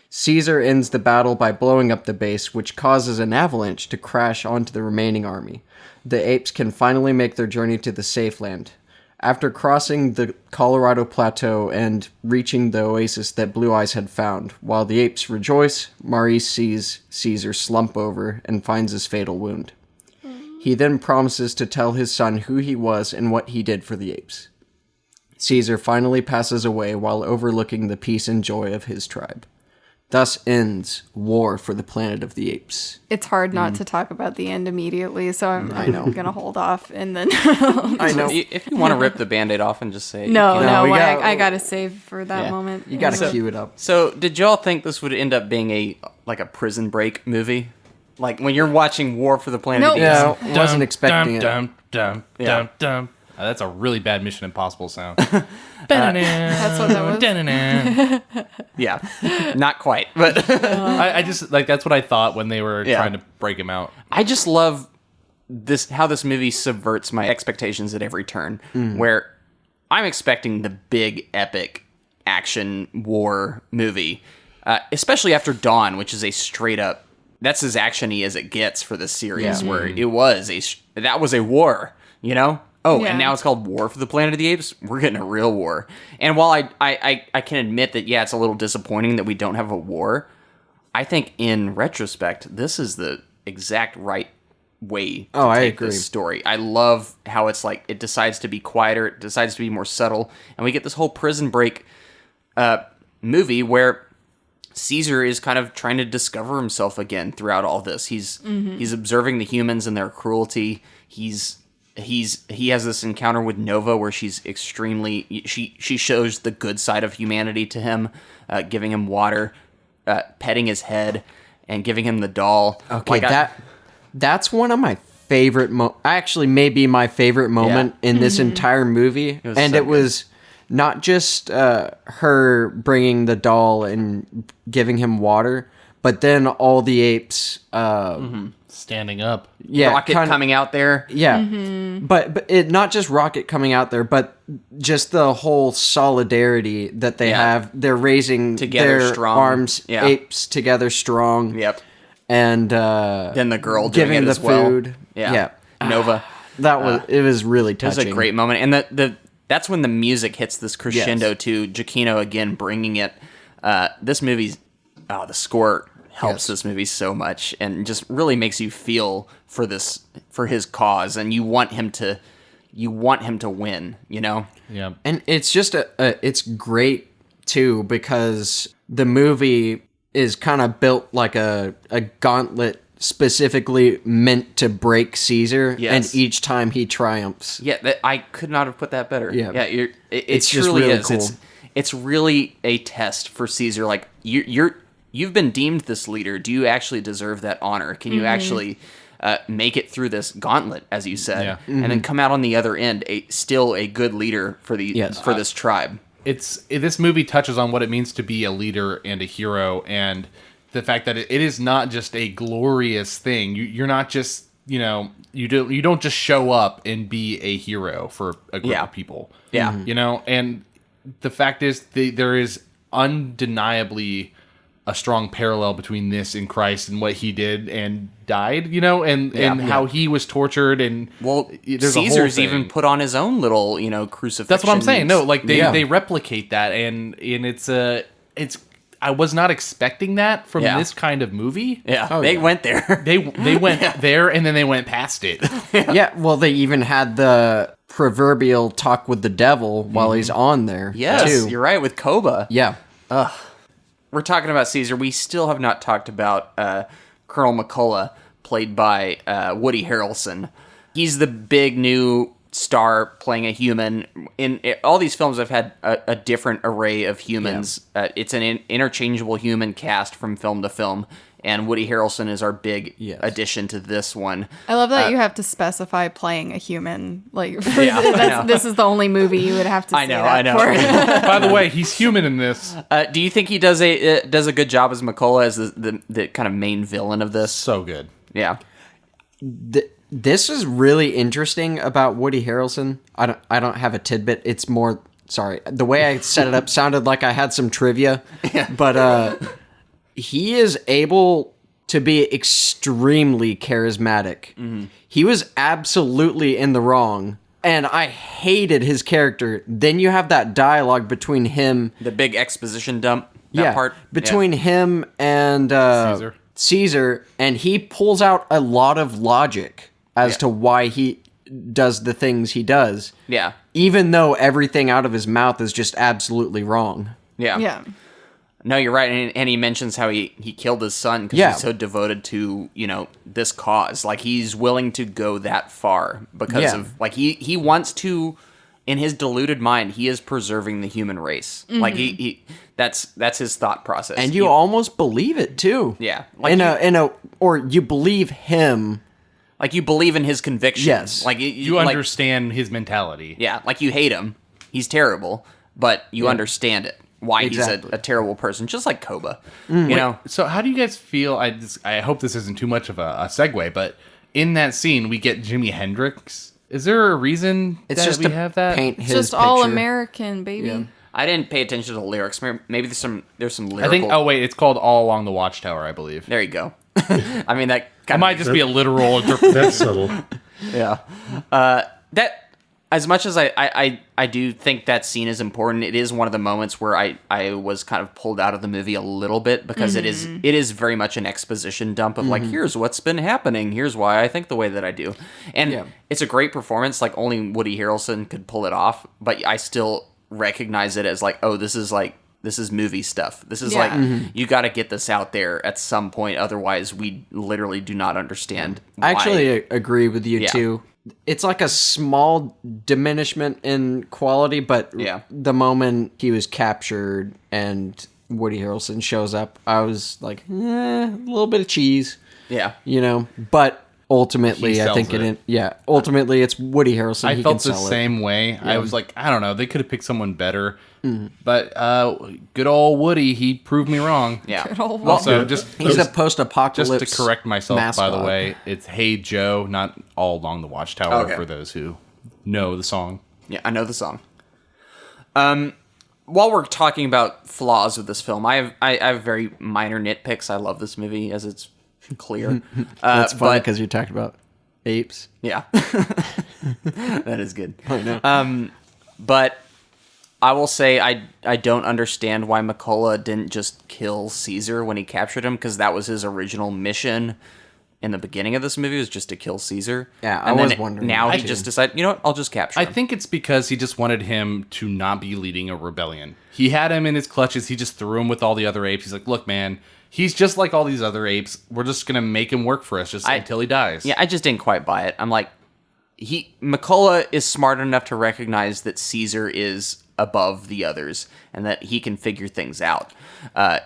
Caesar ends the battle by blowing up the base, which causes an avalanche to crash onto the remaining army. The apes can finally make their journey to the safe land. After crossing the Colorado Plateau and reaching the oasis that Blue Eyes had found, while the apes rejoice, Maurice sees Caesar slump over and finds his fatal wound. He then promises to tell his son who he was and what he did for the apes. Caesar finally passes away while overlooking the peace and joy of his tribe. Thus ends War for the Planet of the Apes. It's hard not to talk about the end immediately, so I'm going to hold off and then... I know. If you want to rip the Band-Aid off and just say... I got to save for that moment. You got to cue it up. So, did y'all think this would end up being a prison break movie? Like, when you're watching War for the Planet of the Apes? Yeah, wasn't expecting it. That's a really bad Mission Impossible sound. That's what that was. Yeah, not quite, but I just like that's what I thought when they were trying to break him out. I just love how this movie subverts my expectations at every turn. Where I'm expecting the big epic action war movie, especially after Dawn, which is a straight up that's as actiony as it gets for this series. Where it was that was a war, you know. And now it's called War for the Planet of the Apes. We're getting a real war. And while I can admit that, it's a little disappointing that we don't have a war, I think in retrospect, this is the exact right way to take this story. I love how it's like, it decides to be quieter, it decides to be more subtle, and we get this whole prison break movie where Caesar is kind of trying to discover himself again throughout all this. He's observing the humans and their cruelty. He has this encounter with Nova where she's extremely... She shows the good side of humanity to him, giving him water, petting his head, and giving him the doll. Okay, that's one of my favorite... actually, maybe my favorite moment in this entire movie. It was not just her bringing the doll and giving him water, but then all the apes... standing up. Yeah, Rocket coming out there. Yeah. But it not just Rocket coming out there, but just the whole solidarity that they have. They're raising together their strong arms, apes together strong. Yep. And then the girl giving doing it the as well. food. Yeah. Nova. It was really touching. It was a great moment. And that's when the music hits this crescendo too. Giacchino again bringing it. This movie's the score helps this movie so much and just really makes you feel for his cause, and you want him to win, you know? Yeah. And it's just it's great too because the movie is kind of built like a gauntlet specifically meant to break Caesar, and each time he triumphs. Yeah, I could not have put that better. Yeah, it just truly really is. cool. It's really a test for Caesar. Like you've been deemed this leader. Do you actually deserve that honor? Can you actually make it through this gauntlet, as you said, and then come out on the other end still a good leader for this tribe? This movie touches on what it means to be a leader and a hero, and the fact that it is not just a glorious thing. You're not just you know, you don't just show up and be a hero for a group of people. Yeah. You know, and the fact is there is undeniably a strong parallel between this and Christ and what he did and died, you know, and how he was tortured, and Caesar's even put on his own little, you know, crucifixion. That's what I'm saying. No, like they replicate that, and it's I was not expecting that from this kind of movie. Yeah, they went there. They went there, and then they went past it. Yeah, well, they even had the proverbial talk with the devil while he's on there. Yes, too. you're right, with Koba. Yeah. We're talking about Caesar. We still have not talked about Colonel McCullough, played by Woody Harrelson. He's the big new star playing a human. In all these films, I've had a different array of humans. Yeah. It's an interchangeable human cast from film to film, and Woody Harrelson is our big addition to this one. I love that you have to specify playing a human. Like, this is the only movie you would have to say that for. By the way, he's human in this. Do you think he does a good job as McCullough, as the kind of main villain of this? So good. Yeah. This is really interesting about Woody Harrelson. I don't have a tidbit. It's more, sorry, the way I set it up sounded like I had some trivia, but he is able to be extremely charismatic. Mm-hmm. He was absolutely in the wrong, and I hated his character. Then you have that dialogue between him, the big exposition dump. That part between him and Caesar, and he pulls out a lot of logic as to why he does the things he does. Yeah. Even though everything out of his mouth is just absolutely wrong. Yeah. Yeah. No, you're right. And he mentions how he killed his son because he's so devoted to, you know, this cause. Like, he's willing to go that far because of, like, he wants to, in his deluded mind, he is preserving the human race. Mm-hmm. Like, he that's his thought process. And you almost believe it, too. Yeah. Like or you believe him. Like, you believe in his conviction. Yes. Like, you understand his mentality. Yeah. Like, you hate him. He's terrible. But you understand it. Why he's a terrible person. Just like Koba. You know? So how do you guys feel? I hope this isn't too much of a segue, but in that scene, we get Jimi Hendrix. Is there a reason it's that just we have that? Paint his just picture. all American, baby. Yeah. I didn't pay attention to the lyrics. Maybe there's some lyrical... I think, it's called All Along the Watchtower, I believe. There you go. I mean, that might just be a literal interpretation. That's subtle. Yeah. That, as much as I do think that scene is important, it is one of the moments where I was kind of pulled out of the movie a little bit because it is very much an exposition dump of like, here's what's been happening, here's why I think the way that I do. And it's a great performance, like only Woody Harrelson could pull it off, but I still recognize it as like, oh, this is movie stuff. This is you got to get this out there at some point, otherwise we literally do not understand why. I actually agree with you too. It's like a small diminishment in quality, but the moment he was captured and Woody Harrelson shows up, I was like, a little bit of cheese. Yeah. You know, but ultimately, I think ultimately it's Woody Harrelson. I felt the same way. Yeah. I was like, I don't know, they could have picked someone better. But good old Woody, he proved me wrong. Yeah. Also, he's a post-apocalypse. Just to correct myself, mascot. by the way, it's "Hey Joe," not "All Along the Watchtower" for those who know the song. Yeah, I know the song. While we're talking about flaws with this film, I have very minor nitpicks. I love this movie, as it's clear. That's funny because you're talking about apes. Yeah, that is good. I know. But I will say I don't understand why McCullough didn't just kill Caesar when he captured him, because that was his original mission in the beginning of this movie, was just to kill Caesar. Yeah, I was wondering. Now he just decided, you know what, I'll just capture him. I think it's because he just wanted him to not be leading a rebellion. He had him in his clutches. He just threw him with all the other apes. He's like, look, man, he's just like all these other apes. We're just going to make him work for us until he dies. Yeah, I just didn't quite buy it. I'm like, McCullough is smart enough to recognize that Caesar is above the others and that he can figure things out. I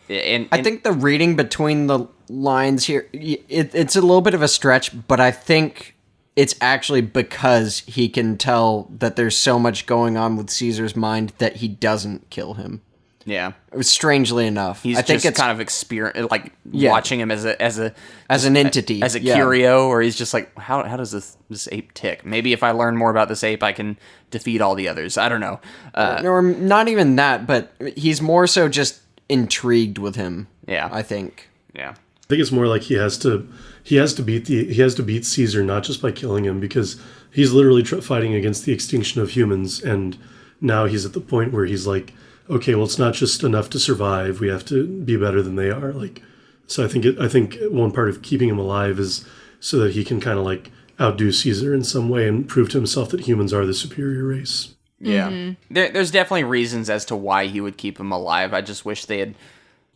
think the reading between the lines here, it's a little bit of a stretch, but I think it's actually because he can tell that there's so much going on with Caesar's mind that he doesn't kill him. Yeah. Strangely enough. He's I think just it's kind of watching him as an entity. As a curio, or he's just like, how does this ape tick? Maybe if I learn more about this ape, I can defeat all the others. I don't know. Or not even that, but he's more so just intrigued with him. Yeah. I think. Yeah. I think it's more like he has to beat Caesar, not just by killing him, because he's literally fighting against the extinction of humans, and now he's at the point where he's like, okay, well, it's not just enough to survive. We have to be better than they are. Like, so I think one part of keeping him alive is so that he can kind of like outdo Caesar in some way and prove to himself that humans are the superior race. Yeah. Mm-hmm. There's definitely reasons as to why he would keep him alive. I just wish they had.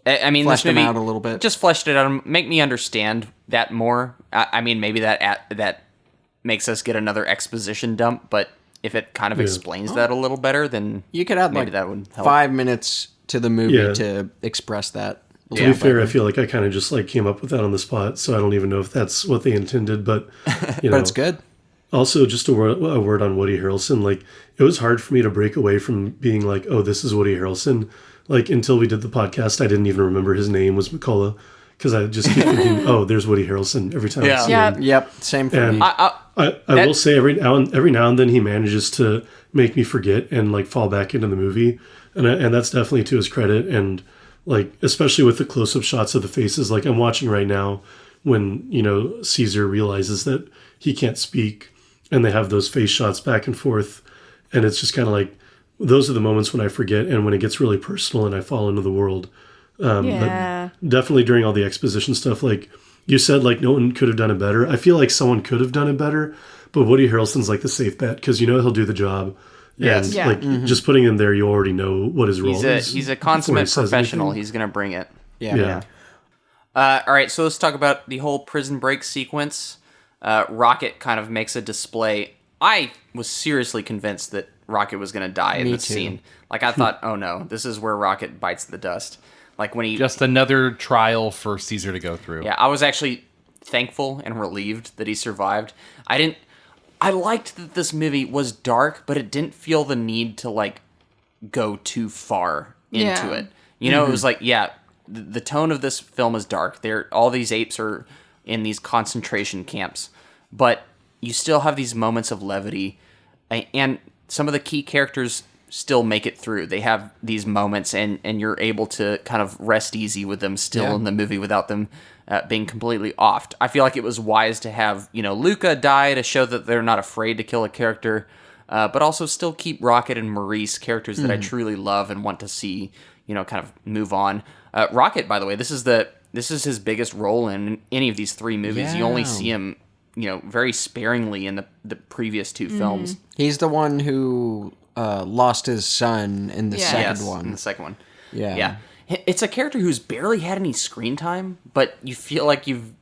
I mean, fleshed this movie him out a little bit. Just fleshed it out. Make me understand that more. I mean, maybe that makes us get another exposition dump, but if it kind of explains that a little better, then you could add maybe that would help. 5 minutes to the movie to express that. To be fair, I feel like I kind of just like came up with that on the spot, so I don't even know if that's what they intended, but you know. But it's good. Also, just a word on Woody Harrelson. Like, it was hard for me to break away from being like, oh, this is Woody Harrelson. Like, until we did the podcast, I didn't even remember his name was McCullough, because I just keep thinking, oh, there's Woody Harrelson every time I see him. Yep, same for me. I will say every now and then he manages to make me forget and like fall back into the movie, and that's definitely to his credit. And like, especially with the close-up shots of the faces, like I'm watching right now when, you know, Caesar realizes that he can't speak, and they have those face shots back and forth, and it's just kind of like, those are the moments when I forget and when it gets really personal and I fall into the world. But definitely during all the exposition stuff, like you said, like no one could have done it better. I feel like someone could have done it better, but Woody Harrelson's like the safe bet because you know he'll do the job. Yes. And just putting him there, you already know what his role is. He's a consummate professional. He's going to bring it. Yeah. All right, so let's talk about the whole prison break sequence. Rocket kind of makes a display. I was seriously convinced that Rocket was going to die in this scene. Like, I thought, oh no, this is where Rocket bites the dust. Like when he just another trial for Caesar to go through. Yeah, I was actually thankful and relieved that he survived. I liked that this movie was dark, but it didn't feel the need to like go too far into it. You know, it was like, the tone of this film is dark. All these apes are in these concentration camps, but you still have these moments of levity, and some of the key characters still make it through. They have these moments, and you're able to kind of rest easy with them still in the movie without them being completely offed. I feel like it was wise to have, Luca die to show that they're not afraid to kill a character, but also still keep Rocket and Maurice, characters that I truly love and want to see, kind of move on. Rocket, by the way, this is his biggest role in any of these three movies. Yeah. You only see him, very sparingly in the previous two films. He's the one who lost his son in the second one. In the second one. Yeah. It's a character who's barely had any screen time, but you feel like you've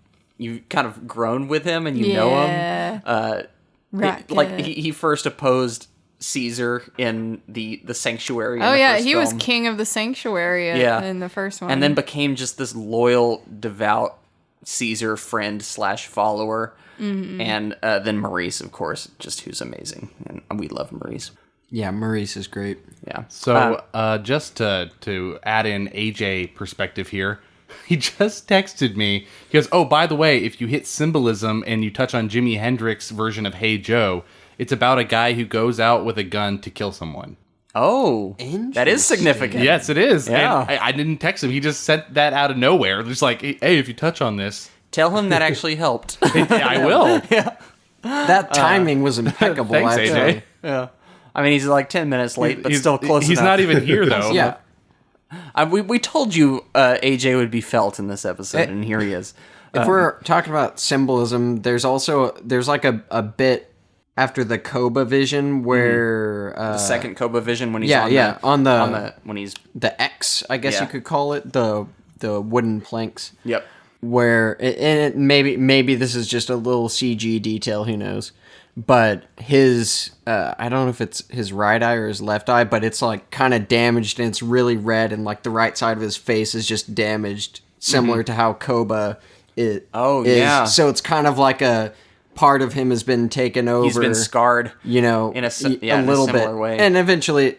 kind of grown with him and you know him. Like he first opposed Caesar in the sanctuary. He was king of the sanctuary in the first one, and then became just this loyal, devout Caesar friend / follower. And then Maurice, of course, just who's amazing, and we love Maurice. Yeah, Maurice is great. Yeah. So just to add in AJ perspective here, he just texted me. He goes, "Oh, by the way, if you hit symbolism and you touch on Jimi Hendrix's version of Hey Joe, it's about a guy who goes out with a gun to kill someone." Oh, that is significant. Yes, it is. Yeah. And I didn't text him. He just sent that out of nowhere. Just like, hey, if you touch on this. Tell him that actually helped. I will. Yeah. That timing was impeccable. Thanks, actually. AJ. Yeah. I mean, he's like 10 minutes late, but still close enough. He's not even here, though. Yeah. We told you AJ would be felt in this episode, and here he is. If we're talking about symbolism, there's like a bit after the Koba vision where the second Koba vision when he's when he's the X, I guess you could call it, the wooden planks. Yep. Where maybe this is just a little CG detail, who knows? But his I don't know if it's his right eye or his left eye, but it's like kind of damaged and it's really red, and like the right side of his face is just damaged, similar to how Koba is. Yeah. So it's kind of like a part of him has been taken over. He's been scarred, in a little similar bit, way. and eventually,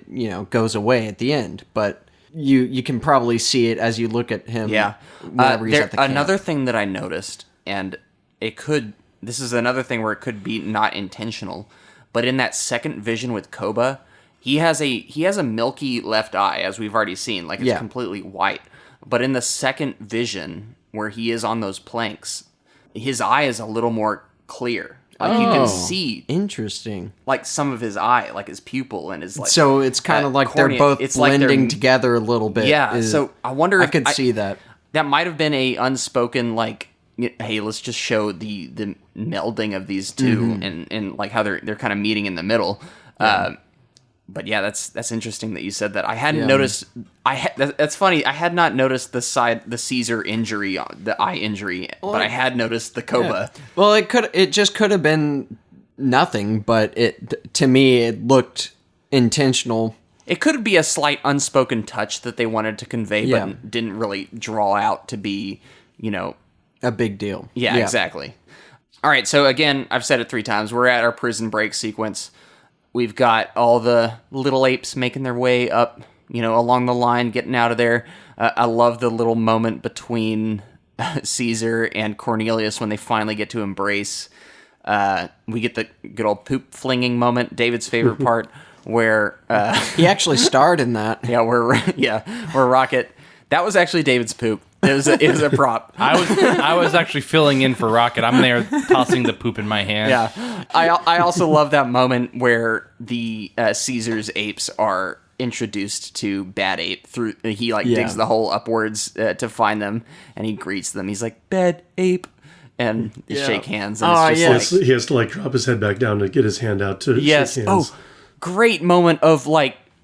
goes away at the end. But you can probably see it as you look at him. Yeah. Whenever he's at the camp. Another thing that I noticed, and this is another thing where it could be not intentional, but in that second vision with Koba, he has a milky left eye, as we've already seen, like it's completely white. But in the second vision, where he is on those planks, his eye is a little more clear. Like you can see, interesting, like some of his eye, like his pupil and his like. So it's kind of like cornea. they're both It's blending like together a little bit. Yeah. So I wonder. I could see that. That might have been a unspoken like, hey, let's just show the melding of these two and like how they're kind of meeting in the middle. Yeah. But yeah, that's interesting that you said that. I hadn't noticed. That's funny. I had not noticed the Caesar injury, the eye injury, but I had noticed the Koba. Yeah. Well, it just could have been nothing, but to me it looked intentional. It could be a slight unspoken touch that they wanted to convey, but didn't really draw out to be, a big deal. Yeah, exactly. All right, so again, I've said it 3 times. We're at our prison break sequence. We've got all the little apes making their way up, along the line, getting out of there. I love the little moment between Caesar and Cornelius when they finally get to embrace. We get the good old poop flinging moment, David's favorite part, where he actually starred in that. Where Rocket. That was actually David's poop. It was a prop. I was actually filling in for Rocket. I'm there tossing the poop in my hand. Yeah. I also love that moment where the Caesar's apes are introduced to Bad Ape through. He digs the hole upwards to find them, and he greets them. He's like, "Bad Ape," and they shake hands. And it's just he has to drop his head back down to get his hand out to shake hands. Oh, great moment of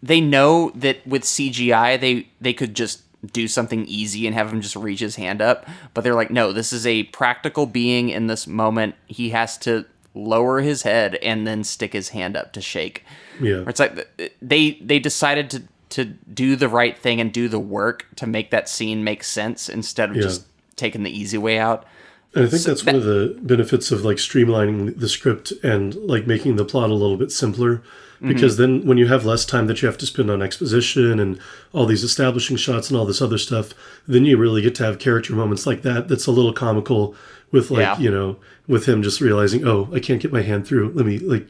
they know that with CGI they could just do something easy and have him just reach his hand up, but they're like, no, this is a practical being in this moment. He has to lower his head and then stick his hand up to shake. Yeah, it's like they decided to do the right thing and do the work to make that scene make sense instead of just taking the easy way out. And I think that's one of the benefits of streamlining the script and making the plot a little bit simpler. Because then when you have less time that you have to spend on exposition and all these establishing shots and all this other stuff, then you really get to have character moments like that. That's a little comical with with him just realizing, oh, I can't get my hand through. Let me let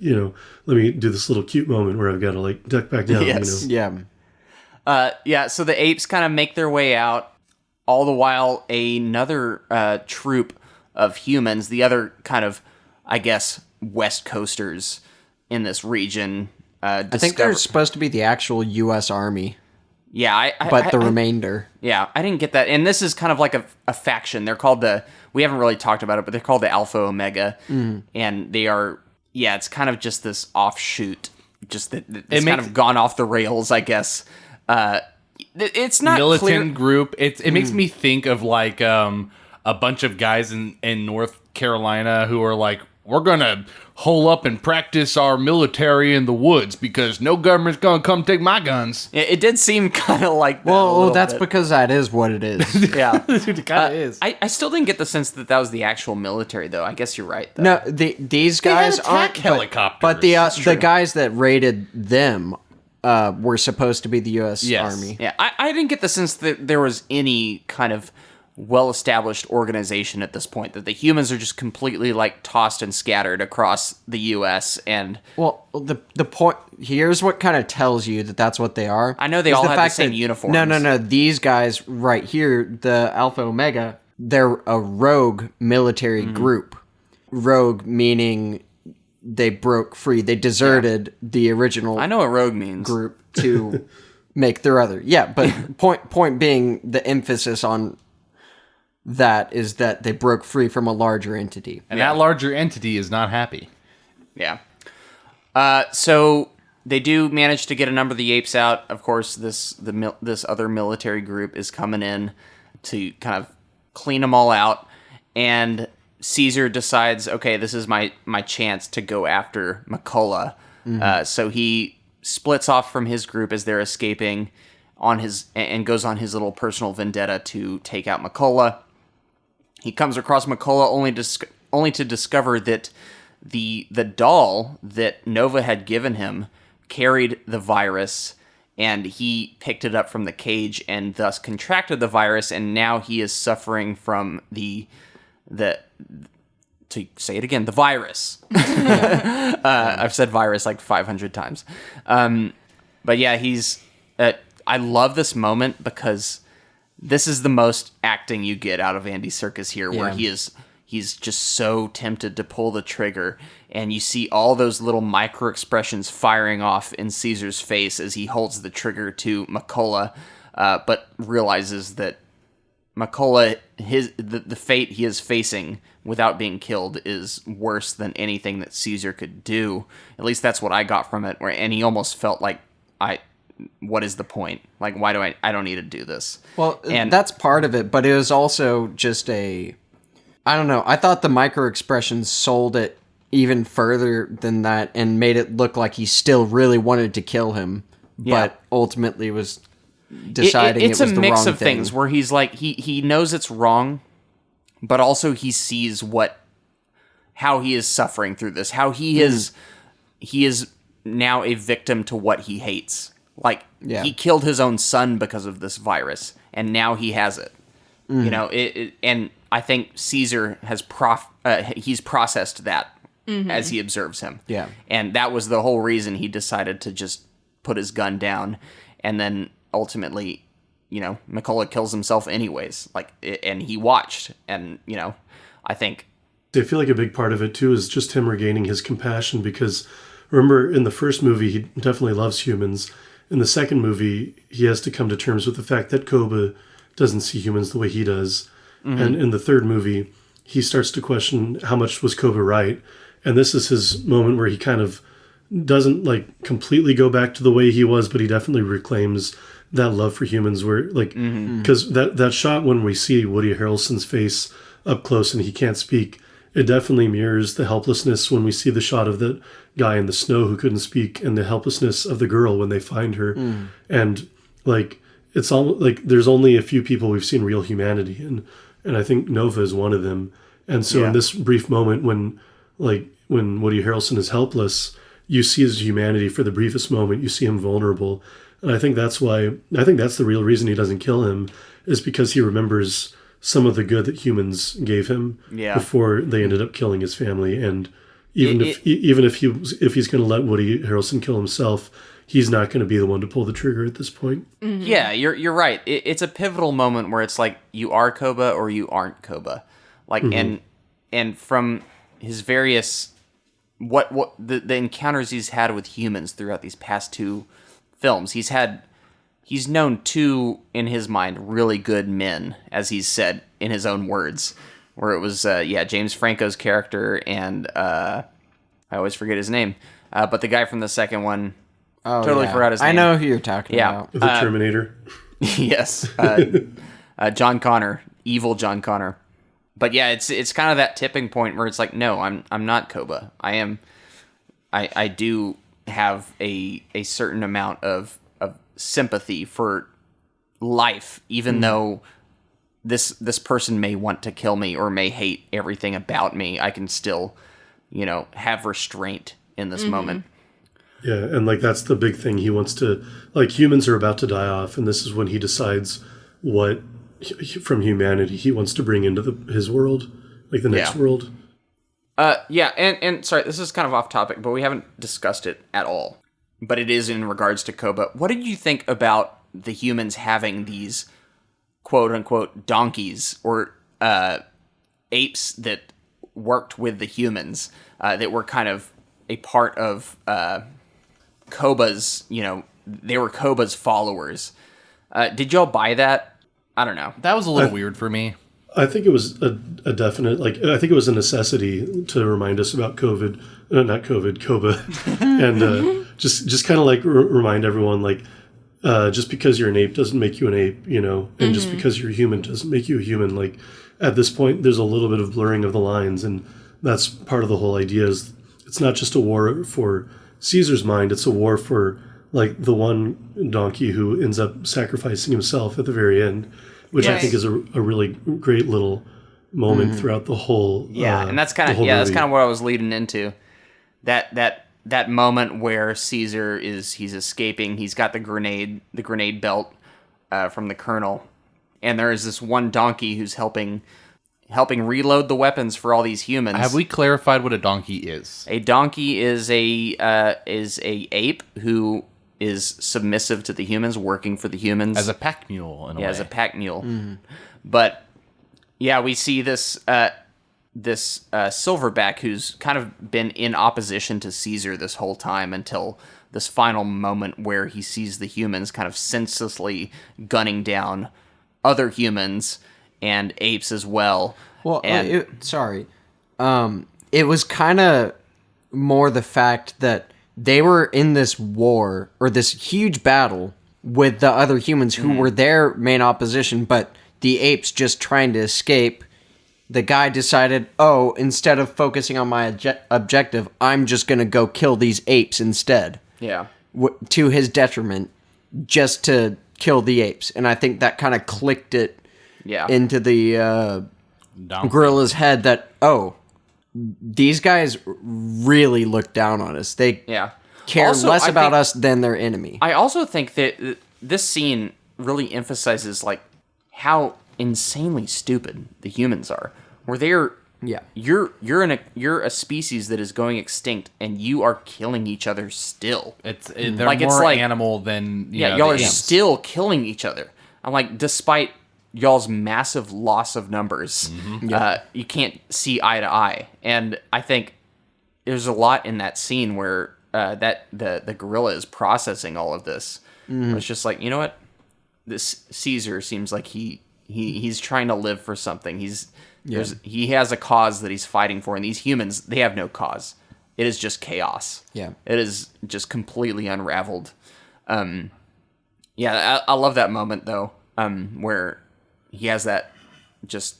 me do this little cute moment where I've got to duck back down. Yes. Yeah. So the apes kind of make their way out. All the while, another troop of humans, the other kind of, I guess, West Coasters in this region. I think they're supposed to be the actual U.S. Army. Yeah, but the remainder. Yeah, I didn't get that. And this is kind of like a faction. They're called we haven't really talked about it, but they're called the Alpha Omega. And they are, it's kind of just this offshoot. Just that it's kind of gone off the rails, I guess. It's not militant group. It makes me think of a bunch of guys in North Carolina who are like, we're gonna hole up and practice our military in the woods because no government's gonna come take my guns. It did seem kind of like that. Well, that's because that is what it is. Yeah, it kind of is. I still didn't get the sense that was the actual military, though. I guess you're right, though. No, these guys aren't helicopters. But the guys that raided them were supposed to be the U.S. Army. Yeah, I didn't get the sense that there was any kind of well-established organization at this point, that the humans are just completely tossed and scattered across the U.S. and the point here's what kind of tells you that that's what they are. I know they all have the same uniforms. No, these guys right here, the Alpha Omega, they're a rogue military group. Rogue meaning they broke free. They deserted the original. I know what rogue means. Group to make their other. Yeah, but point being, the emphasis on that is that they broke free from a larger entity. And that larger entity is not happy. Yeah. So they do manage to get a number of the apes out. Of course, this other military group is coming in to kind of clean them all out. And Caesar decides, okay, this is my chance to go after McCullough. So he splits off from his group as they're escaping and goes on his little personal vendetta to take out McCullough. He comes across McCullough only to discover that the doll that Nova had given him carried the virus, and he picked it up from the cage and thus contracted the virus, and now he is suffering from the to say it again, the virus. I've said virus like 500 times. But yeah, he's... I love this moment because this is the most acting you get out of Andy Serkis here, where he's just so tempted to pull the trigger, and you see all those little micro expressions firing off in Caesar's face as he holds the trigger to McCullough, but realizes that McCullough, the fate he is facing without being killed is worse than anything that Caesar could do. At least that's what I got from it, and he almost felt like, what is the point? Like, why do I don't need to do this? Well, and that's part of it, but it was also just I don't know. I thought the micro expressions sold it even further than that and made it look like he still really wanted to kill him, but ultimately was deciding it was the wrong thing. It's a mix of things where he's like, he knows it's wrong, but also he sees how he is suffering through this, how he is now a victim to what he hates. Like, he killed his own son because of this virus, and now he has it. You know, and I think Caesar has he's processed that as he observes him. Yeah. And that was the whole reason he decided to just put his gun down, and then ultimately, you know, McCullough kills himself anyways. Like, and he watched, and, you know, I feel like a big part of it too is just him regaining his compassion, because remember in the first movie he definitely loves humans. In the second movie he has to come to terms with the fact that Koba doesn't see humans the way he does. And in the third movie he starts to question how much was Koba right, and this is his moment where he kind of doesn't like completely go back to the way he was, but he definitely reclaims that love for humans, where like, because that shot when we see Woody Harrelson's face up close and he can't speak, it definitely mirrors the helplessness when we see the shot of the guy in the snow who couldn't speak, and the helplessness of the girl when they find her. And like, it's all like there's only a few people we've seen real humanity in, and I think Nova is one of them. And so in this brief moment when Woody Harrelson is helpless, you see his humanity for the briefest moment. You see him vulnerable, and I think that's the real reason he doesn't kill him, is because he remembers some of the good that humans gave him before they ended up killing his family. And even if he's going to let Woody Harrelson kill himself, he's not going to be the one to pull the trigger at this point. Yeah, you're right. It's a pivotal moment where it's like, you are Koba or you aren't Koba. Like, and from his various what the encounters he's had with humans throughout these past two films, he's known two, in his mind, really good men, as he's said in his own words, where it was James Franco's character and I always forget his name, but the guy from the second one, forgot his name. I know who you're talking about. The Terminator. Yes, John Connor, evil John Connor. But yeah, it's kind of that tipping point where it's like, no, I'm not Koba. I do have a certain amount of sympathy for life, even though this person may want to kill me or may hate everything about me. I can still, you know, have restraint in this moment. Yeah, and like that's the big thing. He wants to, like, humans are about to die off, and this is when he decides what from humanity he wants to bring into his world, like the next world. And sorry, this is kind of off topic, but we haven't discussed it at all. But it is in regards to Koba. What did you think about the humans having these quote-unquote donkeys or apes that worked with the humans, that were kind of a part of Koba's, you know, they were Koba's followers. Did y'all buy that? I don't know. That was a little weird for me. I think it was a definite, like, I think it was a necessity to remind us about Koba, and just kind of like remind everyone, like, just because you're an ape doesn't make you an ape, you know, and just because you're a human doesn't make you a human. Like, at this point, there's a little bit of blurring of the lines, and that's part of the whole idea. Is it's not just a war for Caesar's mind; it's a war for, like, the one donkey who ends up sacrificing himself at the very end, which I think is a really great little moment throughout the whole. And that's kind of that's kind of what I was leading into. That that moment where Caesar he's escaping. He's got the grenade belt from the Colonel, and there is this one donkey who's helping reload the weapons for all these humans. Have we clarified what a donkey is? A donkey is a ape who is submissive to the humans, working for the humans as a pack mule. In a way. As a pack mule. Mm-hmm. But yeah, we see this silverback who's kind of been in opposition to Caesar this whole time until this final moment where he sees the humans kind of senselessly gunning down other humans and apes as well. Well, it was kind of more the fact that they were in this war or this huge battle with the other humans who were their main opposition, but the apes just trying to escape. The guy decided, instead of focusing on my objective, I'm just going to go kill these apes instead. Yeah. To his detriment, just to kill the apes. And I think that kind of clicked it into the gorilla's head that, these guys really look down on us. They care also, less about us than their enemy. I also think that this scene really emphasizes like how insanely stupid the humans are. Where they're you're a species that is going extinct, and you are killing each other still. They're like, more animal than y'all are still killing each other. I'm like, despite y'all's massive loss of numbers, you can't see eye to eye. And I think there's a lot in that scene where that the gorilla is processing all of this. It's just like, you know what, this Caesar seems like he's trying to live for something. He has a cause that he's fighting for, and these humans, they have no cause. It is just chaos. Yeah, it is just completely unraveled. I love that moment though, where he has that.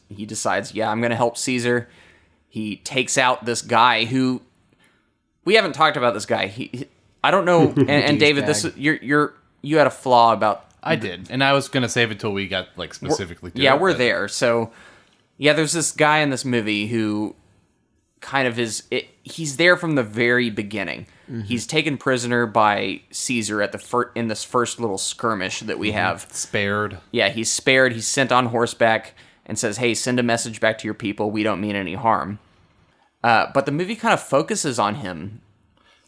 He decides, I'm going to help Caesar. He takes out this guy who we haven't talked about. This guy, I don't know. And David, you had a flaw about. I did, and I was going to save it till we got like specifically to it. We're there. So, there's this guy in this movie who kind of he's there from the very beginning. Mm-hmm. He's taken prisoner by Caesar at in this first little skirmish that we have. Spared. Yeah, he's spared. He's sent on horseback and says, hey, send a message back to your people. We don't mean any harm. But the movie kind of focuses on him.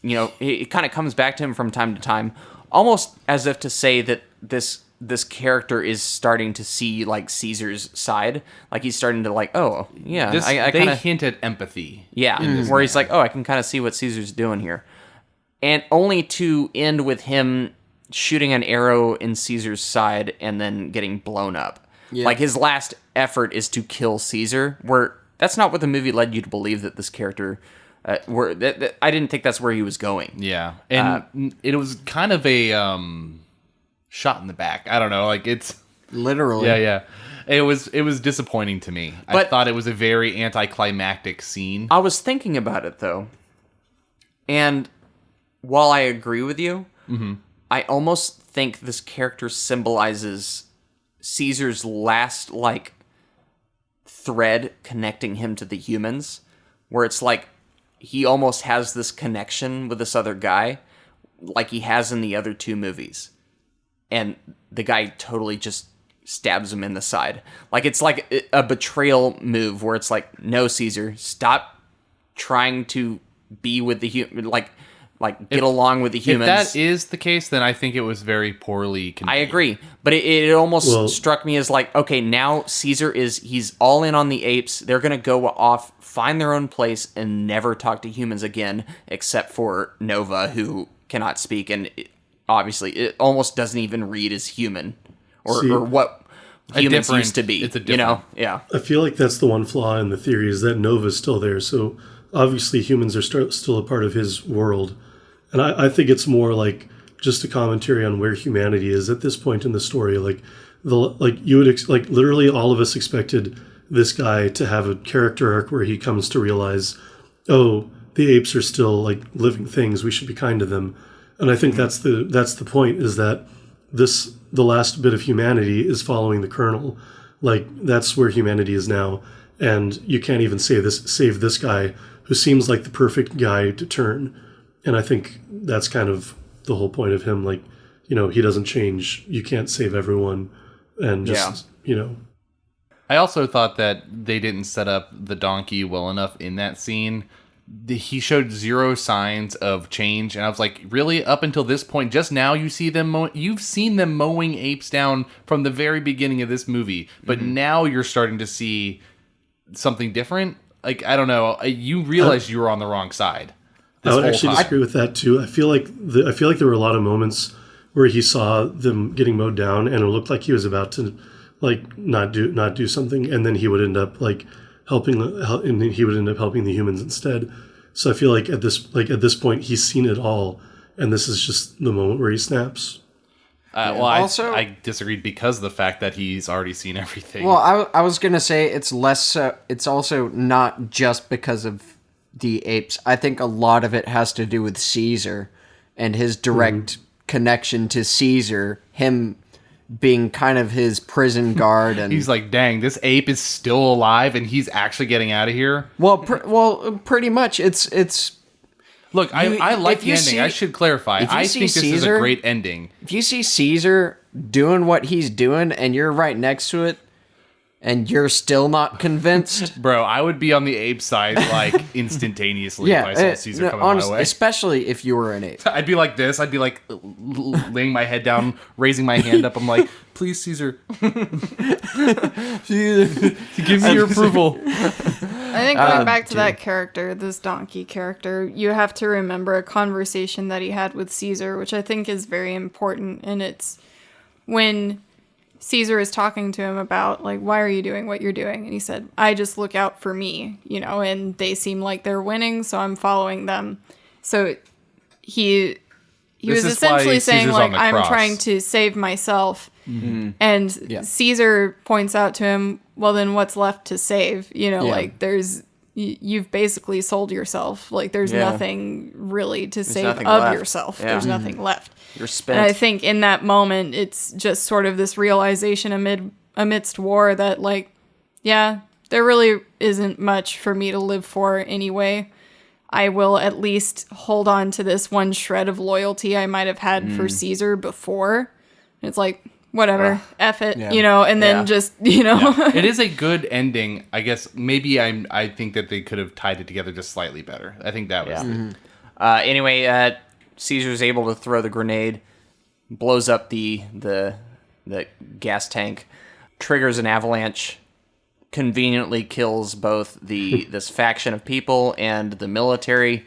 It kind of comes back to him from time to time, almost as if to say that this character is starting to see like Caesar's side, like he's starting to like, they hint at empathy. Yeah, where he's like, I can kind of see what Caesar's doing here, and only to end with him shooting an arrow in Caesar's side and then getting blown up. Yeah. Like his last effort is to kill Caesar. Where that's not what the movie led you to believe that this character. I didn't think that's where he was going. Yeah, and it was kind of a shot in the back. I don't know, like it's literally. Yeah. It was disappointing to me. But I thought it was a very anticlimactic scene. I was thinking about it though, and while I agree with you, I almost think this character symbolizes Caesar's last like thread connecting him to the humans, where it's like he almost has this connection with this other guy, like he has in the other two movies. And the guy totally just stabs him in the side. Like, it's like a betrayal move where it's like, no, Caesar, stop trying to be with the human, like get along with the humans. If that is the case, then I think it was very poorly conveyed. I agree. But it almost struck me as like, okay, now Caesar he's all in on the apes. They're going to go off, find their own place, and never talk to humans again, except for Nova, who cannot speak, and obviously it almost doesn't even read as human or what humans used to be. It's a different. I feel like that's the one flaw in the theory, is that Nova's still there. So obviously humans are still a part of his world. And I think it's more like just a commentary on where humanity is at this point in the story. Like literally all of us expected this guy to have a character arc where he comes to realize, the apes are still like living things. We should be kind to them. And I think that's the point, is that the last bit of humanity is following the Colonel. Like, that's where humanity is now. And you can't even save this guy who seems like the perfect guy to turn. And I think that's kind of the whole point of him. Like, he doesn't change. You can't save everyone. And just, I also thought that they didn't set up the donkey well enough in that scene. He showed zero signs of change, and I was like, really? Up until this point, just now you've seen them mowing apes down from the very beginning of this movie, but now you're starting to see something different? Like, I don't know. You realized you were on the wrong side. I would actually disagree with that too. I feel like there were a lot of moments where he saw them getting mowed down, and it looked like he was about to not do something, and then he would end up helping the humans instead. So I feel like at this point he's seen it all, and this is just the moment where he snaps. Well, I disagreed because of the fact that he's already seen everything. Well, I was gonna say it's less. It's also not just because of the apes. I think a lot of it has to do with Caesar and his direct connection to Caesar. Him being kind of his prison guard, and he's like, "Dang, this ape is still alive, and he's actually getting out of here." Well, pretty much. It's. Look, I like the ending. I should clarify. I think this is a great ending. If you see Caesar doing what he's doing, and you're right next to it, and you're still not convinced, bro, I would be on the ape side instantaneously if I saw Caesar coming my way. Especially if you were an ape. I'd be like this. I'd be like laying my head down, raising my hand up. I'm like, please, Caesar, give me your approval. I think going back to that character, this donkey character, you have to remember a conversation that he had with Caesar, which I think is very important. And it's when Caesar is talking to him about, why are you doing what you're doing? And he said, I just look out for me, and they seem like they're winning, so I'm following them. So he was essentially saying, I'm trying to save myself. Mm-hmm. And Caesar points out to him, well, then what's left to save? You've basically sold yourself. There's nothing really to save of yourself. Yeah. There's nothing left. You're spent. And I think in that moment, it's just sort of this realization amidst war that, there really isn't much for me to live for anyway. I will at least hold on to this one shred of loyalty I might have had for Caesar before. It's whatever, F it, and then just, Yeah. It is a good ending. I guess maybe I think that they could have tied it together just slightly better. I think that was anyway, Caesar's able to throw the grenade, blows up the gas tank, triggers an avalanche, conveniently kills both this faction of people and the military.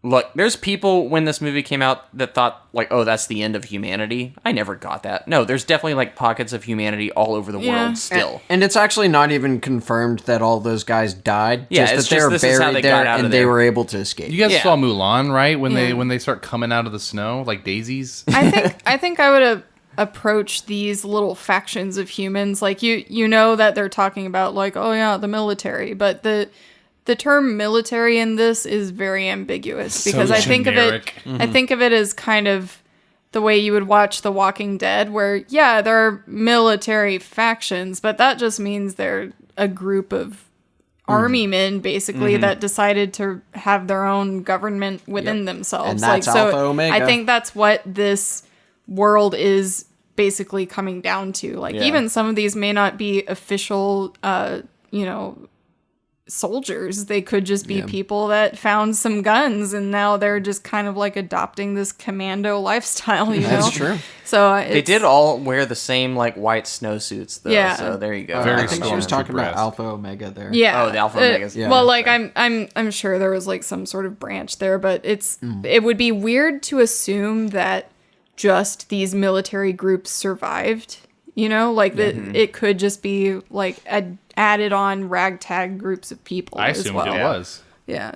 Look, there's people when this movie came out that thought oh, that's the end of humanity. I never got that. No, there's definitely pockets of humanity all over the world still. And it's actually not even confirmed that all those guys died. Yeah, just that they were buried there and they were able to escape. You guys saw Mulan, right? When they start coming out of the snow like daisies. I think I would have approached these little factions of humans you know that they're talking about the military, but the term military in this is very ambiguous because I think of it as kind of the way you would watch The Walking Dead, where there are military factions, but that just means they're a group of army men basically that decided to have their own government within themselves. And that's Alpha Omega. I think that's what this world is basically coming down to. Even some of these may not be official soldiers. They could just be people that found some guns and now they're just kind of adopting this commando lifestyle, That's true. So they did all wear the same white snowsuits though. Yeah. So there you go. I think she was talking about Alpha Omega there. Yeah. Oh, the Alpha Omegas. Yeah. Well, I'm sure there was some sort of branch there, but it would be weird to assume that just these military groups survived. It could just be added on ragtag groups of people. I assumed it was. Yeah.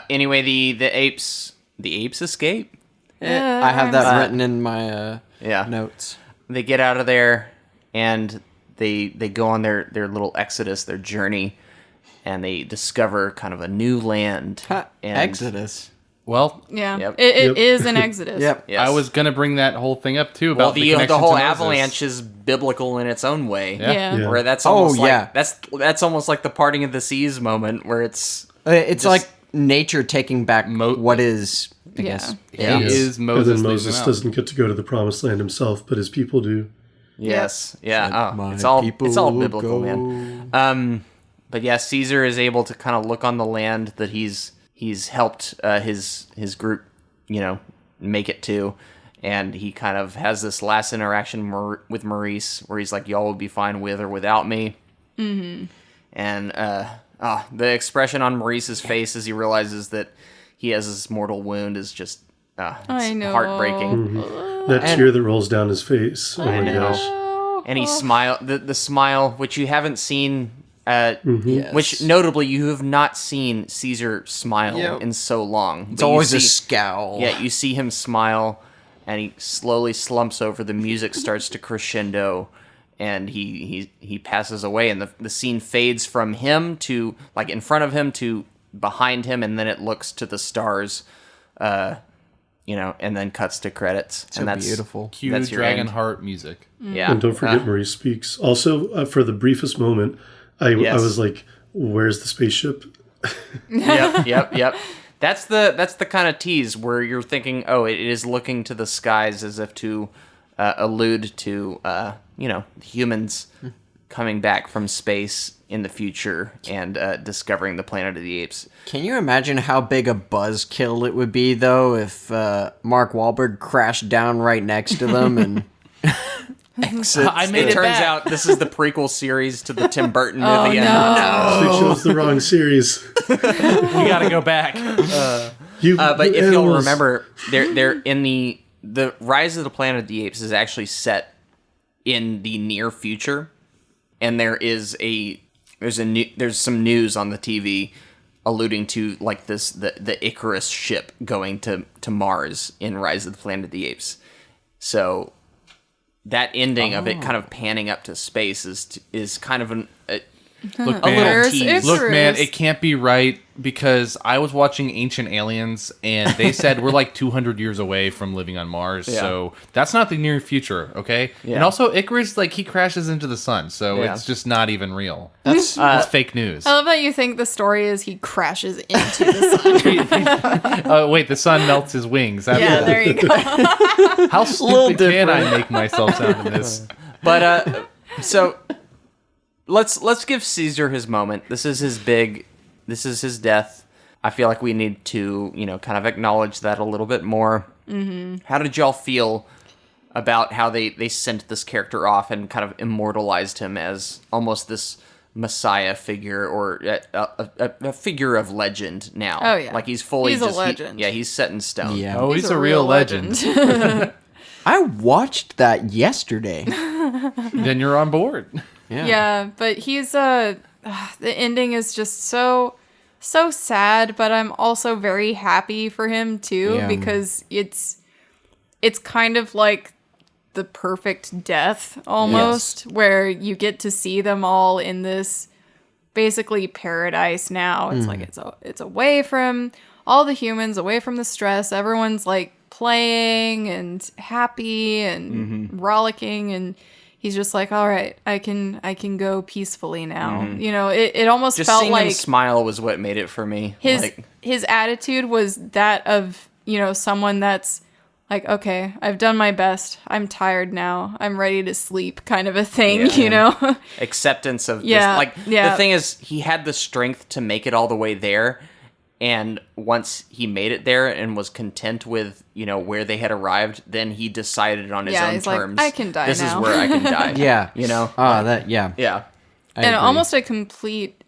Anyway, the apes escape. I have that written in my notes. They get out of there and they go on their little exodus, their journey, and they discover kind of a new land. Exodus. Well, it is an exodus. Yep. Yes. I was gonna bring that whole thing up too about the whole to avalanche is biblical in its own way. Yeah. Where that's almost that's almost like the parting of the seas moment, where it's like nature taking back what is. I guess. Yeah. He is Moses. And then Moses doesn't get to go to the promised land himself, but his people do. Yes. Yeah. Oh, it's all biblical, man. But yeah, Caesar is able to kind of look on the land that he's helped his group, make it to, and he kind of has this last interaction with Maurice where he's like, "Y'all will be fine with or without me." Mm-hmm. And the expression on Maurice's face as he realizes that he has this mortal wound is just I know. heartbreaking. Mm-hmm. That tear that rolls down his face. Oh my gosh. And he the smile, which you haven't seen, Yes. which notably you have not seen Caesar smile in so long. It's always a scowl. Yeah, you see him smile, and he slowly slumps over. The music starts to crescendo, and he passes away, and the scene fades from him to, like, in front of him to behind him, and then it looks to the stars, and then cuts to credits. So and that's beautiful. Cue that's your Dragon end. Heart music. Yeah. And don't forget Maurice speaks. Also, for the briefest moment, I was like, where's the spaceship? Yep. That's the kind of tease where you're thinking, oh, it is looking to the skies as if to allude to, humans coming back from space in the future and discovering the Planet of the Apes. Can you imagine how big a buzzkill it would be, though, if Mark Wahlberg crashed down right next to them and exits? It turns out this is the prequel series to the Tim Burton movie. They chose the wrong series. We gotta go back. But if you'll remember, they're in the Rise of the Planet of the Apes is actually set in the near future, and there's some news on the TV alluding to like the Icarus ship going to Mars in Rise of the Planet of the Apes. So that ending of it kind of panning up to space is kind of a little tease. Look, man, it can't be right because I was watching Ancient Aliens and they said we're like 200 years away from living on Mars. Yeah. So that's not the near future, okay? Yeah. And also Icarus, like, he crashes into the sun, so it's just not even real. That's fake news. I love that you think the story is he crashes into the sun. Wait, the sun melts his wings. There you go. How stupid can I make myself sound in this? But, so let's give Caesar his moment. This is his death. I feel like we need to, kind of acknowledge that a little bit more. Mm-hmm. How did y'all feel about how they sent this character off and kind of immortalized him as almost this messiah figure or a figure of legend now? Oh, yeah. Like he's fully a legend. He's set in stone. Yeah. Oh, he's a real legend. I watched that yesterday. Then you're on board. Yeah, but he's the ending is just so sad, but I'm also very happy for him too because it's kind of like the perfect death almost, where you get to see them all in this basically paradise now. It's like it's away from all the humans, away from the stress. Everyone's like playing and happy and rollicking, and he's just like, all right, I can go peacefully now. It almost just felt seeing like him smile was what made it for me. His attitude was that of, someone that's like, okay, I've done my best. I'm tired now. I'm ready to sleep, kind of a thing, Acceptance of this. The thing is, he had the strength to make it all the way there. And once he made it there and was content with, where they had arrived, then he decided on his own terms. Like, I can die this now. is where I can die. Yeah. Yeah. And almost a complete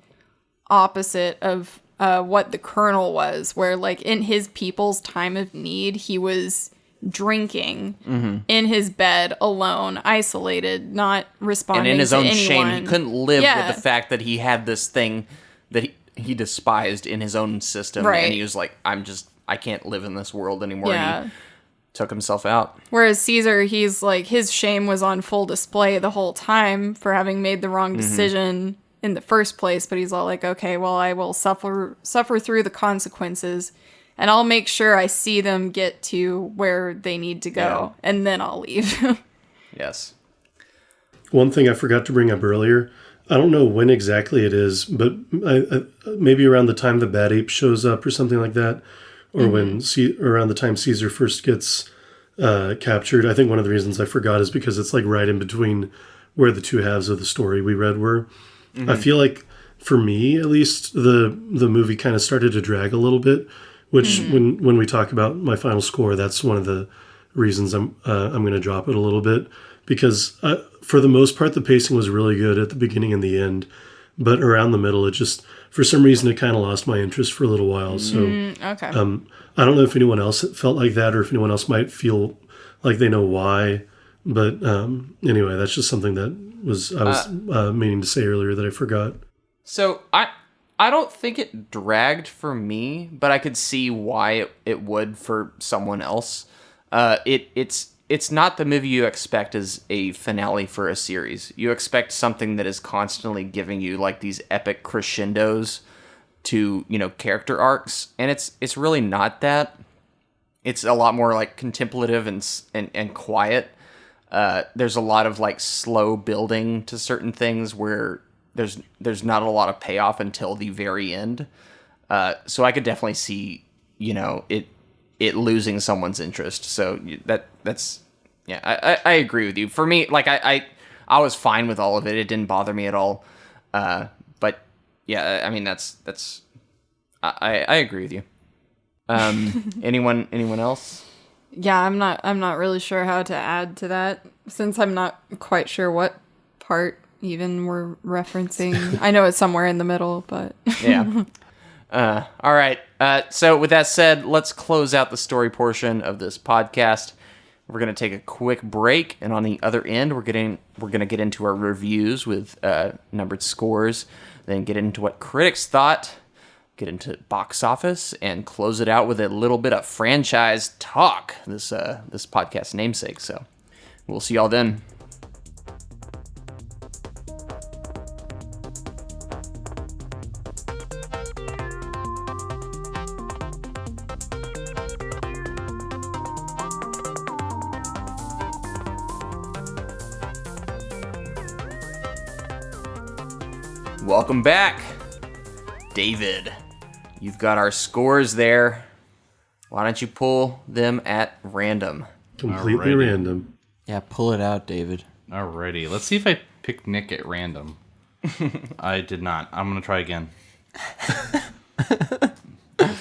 opposite of what the Colonel was, where, like, in his people's time of need, he was drinking in his bed alone, isolated, not responding to anyone. And in his own shame, he couldn't live with the fact that he had this thing that he despised in his own system, and he was like, I can't live in this world anymore. And he took himself out. Whereas Caesar, he's like, his shame was on full display the whole time for having made the wrong decision in the first place, but he's all like, okay, well, I will suffer through the consequences, and I'll make sure I see them get to where they need to go, and then I'll leave. Yes. One thing I forgot to bring up earlier, I don't know when exactly it is, but maybe around the time the Bad Ape shows up or something like that, or around the time Caesar first gets captured. I think one of the reasons I forgot is because it's like right in between where the two halves of the story we read were. I feel like, for me at least, the movie kind of started to drag a little bit, which when we talk about my final score, that's one of the reasons I'm going to drop it a little bit, because for the most part the pacing was really good at the beginning and the end, but around the middle it just, for some reason, it kind of lost my interest for a little while. So okay. I don't know if anyone else felt like that, or if anyone else might feel like they know why, but anyway, that's just something that I was meaning to say earlier that I forgot. So I don't think it dragged for me, but I could see why it would for someone else. It's not the movie you expect as a finale for a series. You expect something that is constantly giving you like these epic crescendos to, character arcs, and it's really not that. It's a lot more like contemplative and quiet. There's a lot of like slow building to certain things where there's not a lot of payoff until the very end. So I could definitely see, it losing someone's interest. So that's I agree with you. For me, like I was fine with all of it. It didn't bother me at all. But yeah, I mean that's I agree with you. Anyone else? Yeah, I'm not really sure how to add to that, since I'm not quite sure what part even we're referencing. I know it's somewhere in the middle, but yeah. All right. So with that said, let's close out the story portion of this podcast. We're going to take a quick break, and on the other end, we're going to get into our reviews with numbered scores, then get into what critics thought, get into box office, and close it out with a little bit of franchise talk, this podcast namesake. So we'll see y'all then. Welcome back, David. You've got our scores there. Why don't you pull them at random? Completely random. Yeah, pull it out, David. Alrighty, let's see if I picked Nick at random. I did not. I'm gonna try again.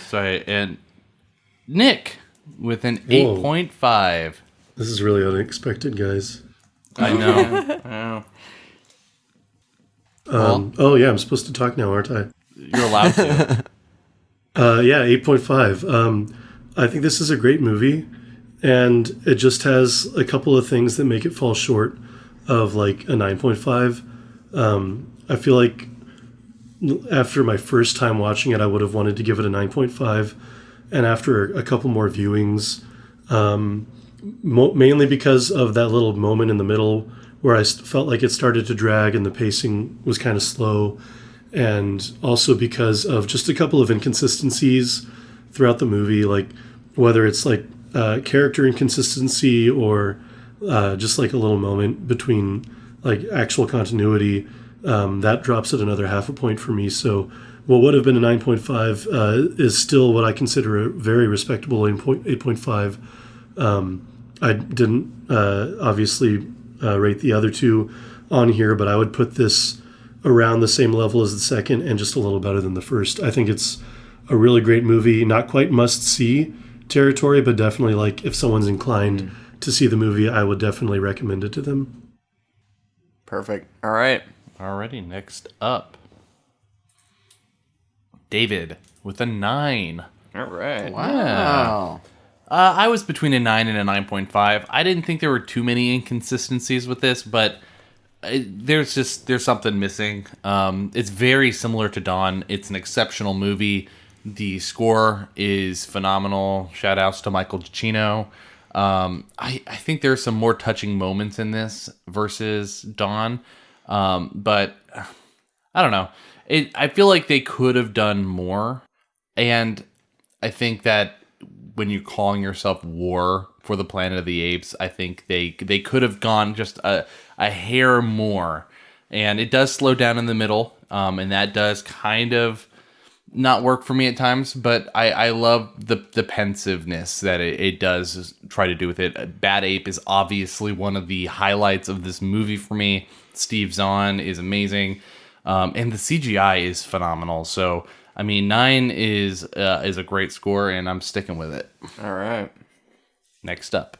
Sorry, and Nick with an 8.5. This is really unexpected, guys. I know. Oh yeah, I'm supposed to talk now, aren't I? You're allowed to. Yeah, 8.5. I think this is a great movie, and it just has a couple of things that make it fall short of like a 9.5. I feel like after my first time watching it, I would have wanted to give it a 9.5, and after a couple more viewings, mainly because of that little moment in the middle where I felt like it started to drag and the pacing was kind of slow, and also because of just a couple of inconsistencies throughout the movie, like whether it's like character inconsistency or just like a little moment between like actual continuity, that drops at another half a point for me. So what would have been a 9.5 is still what I consider a very respectable 8.5. I didn't obviously rate the other two on here, but I would put this around the same level as the second and just a little better than the first. I think it's a really great movie, not quite must-see territory, but definitely like if someone's inclined to see the movie, I would definitely recommend it to them. Perfect. All right. Alrighty, next up, David with a 9. All right. Wow. I was between a 9 and a 9.5. I didn't think there were too many inconsistencies with this, but there's something missing. It's very similar to Dawn. It's an exceptional movie. The score is phenomenal. Shout outs to Michael Giacchino. I think there's some more touching moments in this versus Dawn, but I don't know. I feel like they could have done more, and I think that when you're calling yourself War for the Planet of the Apes, I think they could have gone just a hair more And it does slow down in the middle, and that does kind of not work for me at times, but I love the pensiveness that it does try to do with it. Bad Ape is obviously one of the highlights of this movie for me. Steve Zahn is amazing, and the CGI is phenomenal. So, I mean, 9 is a great score, and I'm sticking with it. All right. Next up,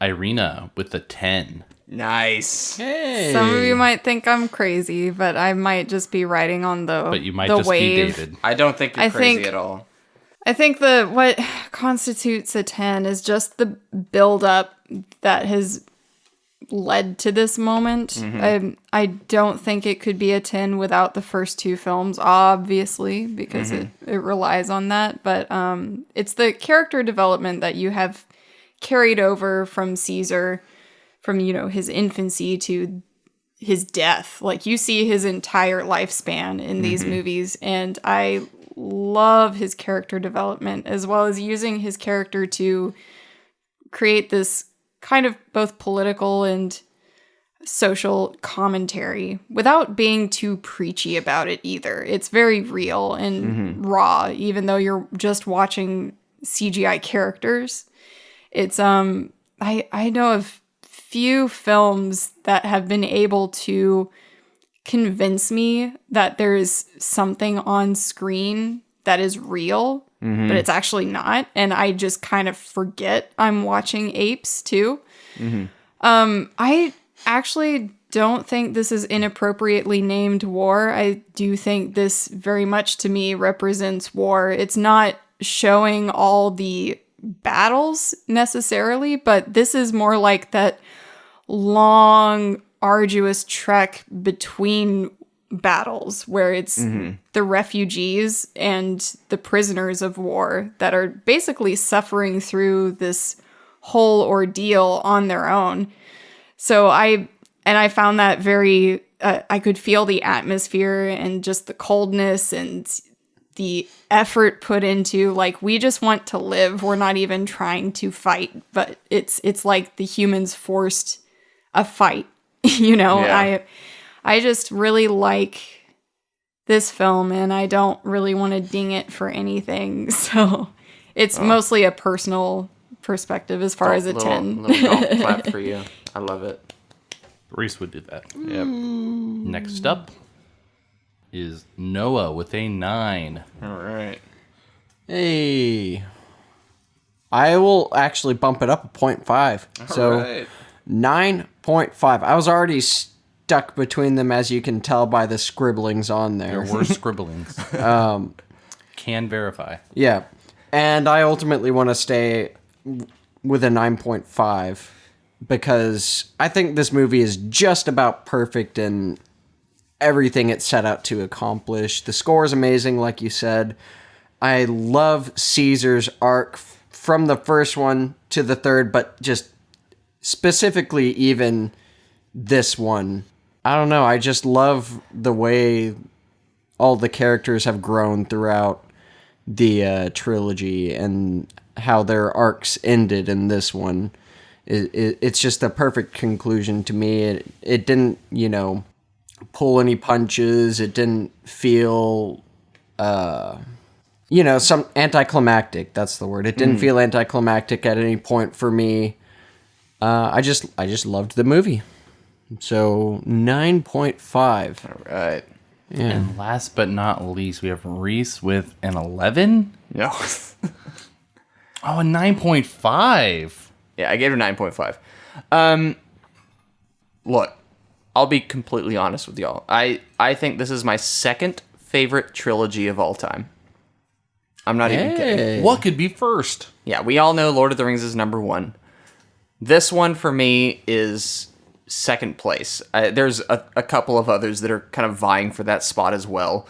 Irina with a 10. Nice. Hey. Some of you might think I'm crazy, but I might just be riding on But you might the just wave. be David. I don't think you're crazy at all. I think what constitutes a 10 is just the build up that has led to this moment. Mm-hmm. I don't think it could be a 10 without the first 2 films, obviously, because it relies on that. But it's the character development that you have carried over from Caesar, from, his infancy to his death. Like, you see his entire lifespan in these movies, and I love his character development, as well as using his character to create this kind of both political and social commentary without being too preachy about it either. It's very real and raw, even though you're just watching CGI characters. It's I know of few films that have been able to convince me that there is something on screen that is real, but it's actually not, and I just kind of forget I'm watching Apes too. I actually don't think this is inappropriately named war. I do think this very much to me represents war. It's not showing all the battles necessarily, but this is more like that long, arduous trek between battles where it's the refugees and the prisoners of war that are basically suffering through this whole ordeal on their own. So I found that very, I could feel the atmosphere and just the coldness and the effort put into, like, we just want to live. We're not even trying to fight, but it's like the humans forced a fight, Yeah. I just really like this film, and I don't really want to ding it for anything. So it's mostly a personal perspective as far as a 10. Little golf clap for you. I love it. Reese would do that. Yep. Next up is Noah with a 9. All right. Hey. I will actually bump it up a 0.5. So right. 9.5. I was already stuck between them, as you can tell by the scribblings on there. There were scribblings. Can verify. Yeah. And I ultimately want to stay with a 9.5 because I think this movie is just about perfect in everything it set out to accomplish. The score is amazing, like you said. I love Caesar's arc from the first one to the third, but just specifically even this one. I don't know, I just love the way all the characters have grown throughout the trilogy and how their arcs ended in this one. It's just a perfect conclusion to me. It didn't, pull any punches. It didn't feel, some anticlimactic. That's the word. It didn't feel anticlimactic at any point for me. I just loved the movie. So 9.5. All right. Yeah. And last but not least, we have Reese with an 11. No. Oh, a 9.5. Yeah, I gave it a 9.5. Look, I'll be completely honest with y'all. I think this is my second favorite trilogy of all time. I'm not even kidding. What could be first? Yeah, we all know Lord of the Rings is number 1. This one for me is second place. There's a couple of others that are kind of vying for that spot as well.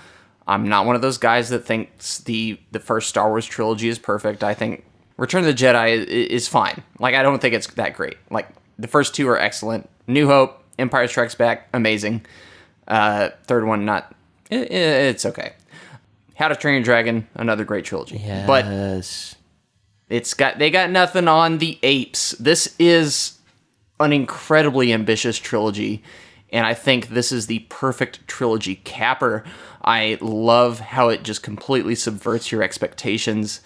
I'm not one of those guys that thinks the first Star Wars trilogy is perfect. I think Return of the Jedi is fine. Like, I don't think it's that great. Like, the first 2 are excellent. New Hope, Empire Strikes Back, amazing. Third one, not... It's okay. How to Train Your Dragon, another great trilogy. Yes. But they got nothing on the Apes. This is an incredibly ambitious trilogy And I think this is the perfect trilogy capper. I love how it just completely subverts your expectations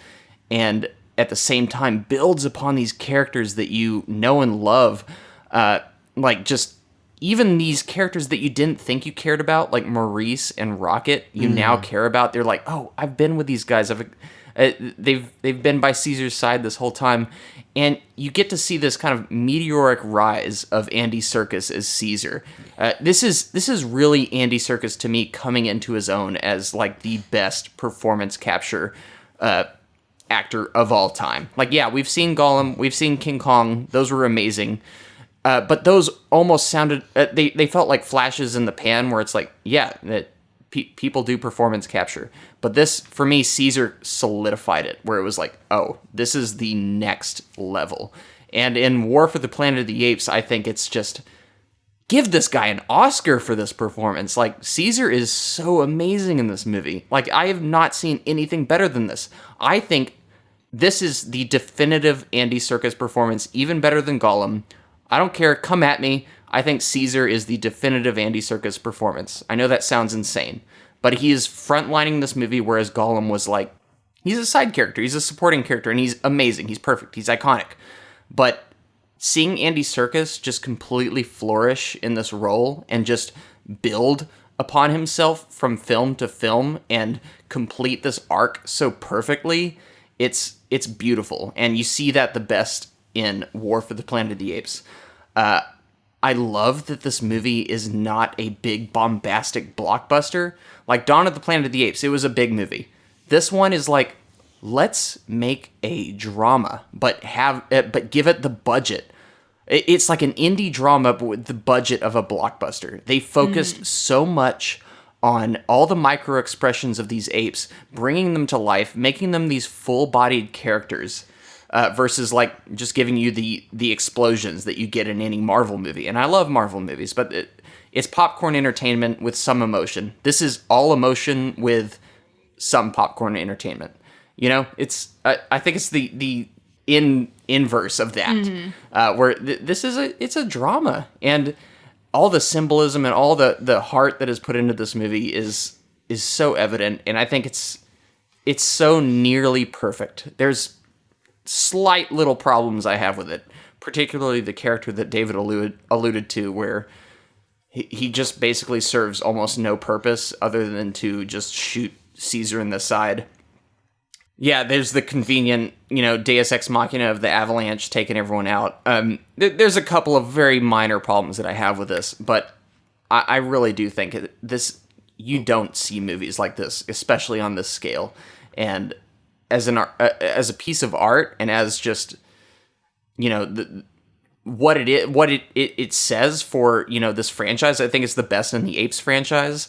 and at the same time builds upon these characters that you know and love. Like just even these characters that you didn't think you cared about, like Maurice and Rocket, you now care about. They're like, oh, I've been with these guys. They've been by Caesar's side this whole time. And you get to see this kind of meteoric rise of Andy Serkis as Caesar. This is really Andy Serkis to me coming into his own as like the best performance capture actor of all time. Like, yeah, we've seen Gollum, we've seen King Kong. Those were amazing. But those almost sounded, they felt like flashes in the pan where it's like, yeah, that people do performance capture. But this, for me, Caesar solidified it, where it was like, oh, this is the next level. And in War for the Planet of the Apes, I think it's just, give this guy an Oscar for this performance. Like, Caesar is so amazing in this movie. Like, I have not seen anything better than this. I think this is the definitive Andy Serkis performance, even better than Gollum. I don't care, come at me. I think Caesar is the definitive Andy Serkis performance. I know that sounds insane, but he is frontlining this movie, whereas Gollum was like, he's a side character, he's a supporting character, and he's amazing, he's perfect, he's iconic. But seeing Andy Serkis just completely flourish in this role and just build upon himself from film to film and complete this arc so perfectly, it's beautiful. And you see that the best in War for the Planet of the Apes. I love that this movie is not a big bombastic blockbuster. Like Dawn of the Planet of the Apes, it was a big movie. This one is like, let's make a drama, but give it the budget. It's like an indie drama, but with the budget of a blockbuster. They focused so much on all the micro expressions of these apes, bringing them to life, making them these full-bodied characters. Versus like just giving you the explosions that you get in any Marvel movie. And I love Marvel movies, but it's popcorn entertainment with some emotion. This is all emotion with some popcorn entertainment. You know, I think it's the inverse of that, where it's a drama, and all the symbolism and all the heart that is put into this movie is so evident, and I think it's so nearly perfect. There's slight little problems I have with it, particularly the character that David alluded to, where he just basically serves almost no purpose other than to just shoot Caesar in the side. Yeah, there's the convenient, Deus Ex Machina of the avalanche taking everyone out. There's a couple of very minor problems that I have with this, but I really do think you don't see movies like this, especially on this scale. And as a piece of art, and as just what it says for this franchise, I think it's the best in the Apes franchise.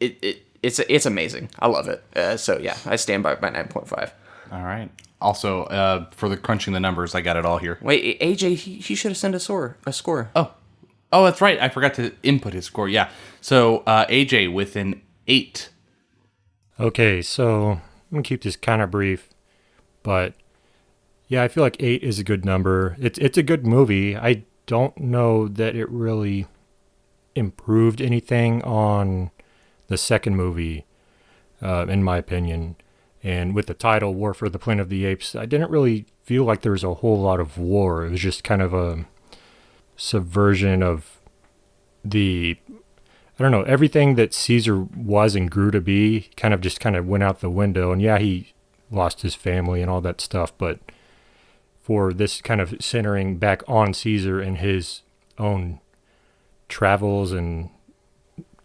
It's amazing. I love it. So yeah, I stand by my 9.5. All right. Also, for the crunching the numbers, I got it all here. Wait, AJ, he should have sent a score. Oh, that's right. I forgot to input his score. Yeah. So AJ with an 8. Okay, so I'm going to keep this kind of brief, but yeah, I feel like 8 is a good number. It's a good movie. I don't know that it really improved anything on the second movie, in my opinion. And with the title, War for the Planet of the Apes, I didn't really feel like there was a whole lot of war. It was just kind of a subversion of everything that Caesar was and grew to be kind of went out the window. And yeah, he lost his family and all that stuff, but for this kind of centering back on Caesar and his own travels and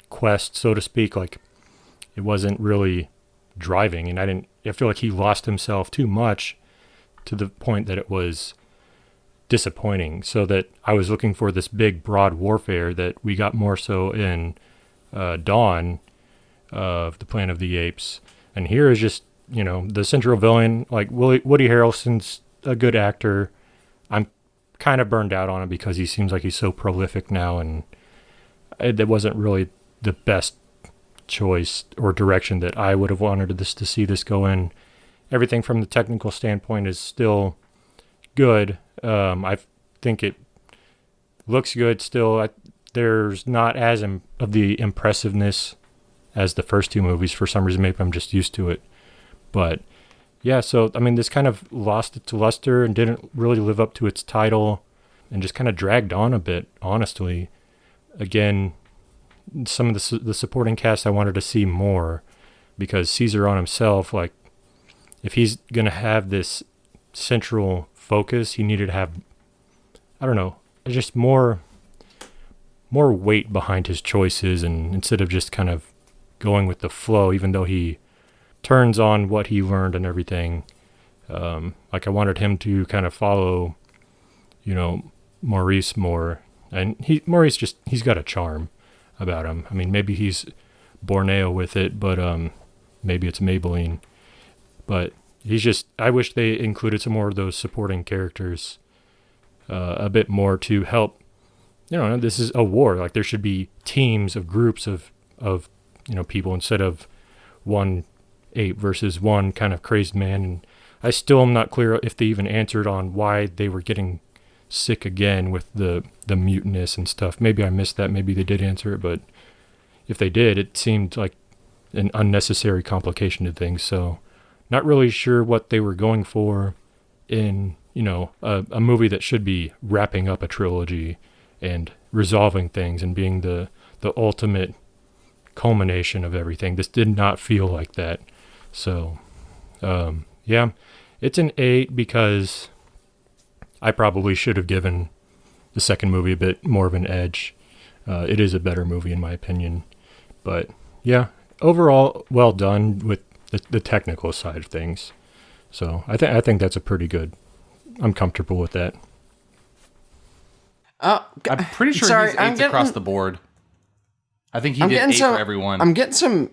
quest, so to speak, like it wasn't really driving, and I feel like he lost himself too much to the point that it was disappointing, so that I was looking for this big broad warfare that we got more so in Dawn of the Planet of the Apes, and here is just the central villain. Like Woody Harrelson's a good actor. I'm kind of burned out on him because he seems like he's so prolific now, and it wasn't really the best choice or direction that I would have wanted to see this go in. Everything from the technical standpoint is still good. I think it looks good still. there's not as of the impressiveness as the first two movies. For some reason, maybe I'm just used to it. But yeah, so I mean, this kind of lost its luster and didn't really live up to its title, and just kind of dragged on a bit, honestly. Again, some of the supporting cast I wanted to see more, because Caesar on himself, like, if he's going to have this central focus, he needed to have, I don't know, just more weight behind his choices, and instead of just kind of going with the flow, even though he turns on what he learned and everything. Like, I wanted him to kind of follow, Maurice more. And Maurice he's got a charm about him. I mean, maybe he's Borneo with it, but maybe it's Maybelline. But I wish they included some more of those supporting characters a bit more to help. This is a war. Like, there should be teams of groups of people instead of one ape versus one kind of crazed man. And I still am not clear if they even answered on why they were getting sick again with the mutinous and stuff. Maybe I missed that. Maybe they did answer it, but if they did, it seemed like an unnecessary complication to things. So not really sure what they were going for in, a movie that should be wrapping up a trilogy and resolving things and being the ultimate culmination of everything. This did not feel like that. So, yeah, it's an 8 because I probably should have given the second movie a bit more of an edge. It is a better movie in my opinion. But yeah, overall, well done with the technical side of things. So I think that's a pretty good. I'm comfortable with that. I'm pretty sure he's 8s across the board. I think he did 8 for everyone. I'm getting some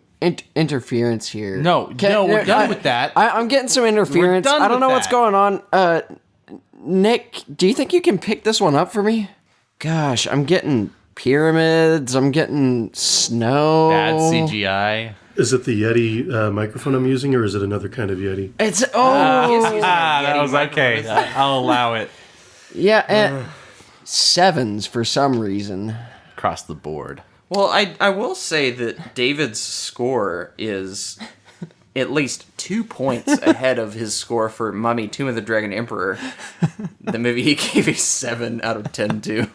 interference here. No, we're done with that. I'm getting some interference. I don't know what's going on. Nick, do you think you can pick this one up for me? Gosh, I'm getting pyramids. I'm getting snow. Bad CGI. Is it the Yeti microphone I'm using, or is it another kind of Yeti? It's that was okay. I'll allow it. Yeah, 7s for some reason. Across the board. Well, I will say that David's score is at least 2 points ahead of his score for Mummy, Tomb of the Dragon Emperor, the movie he gave a 7 out of 10 to.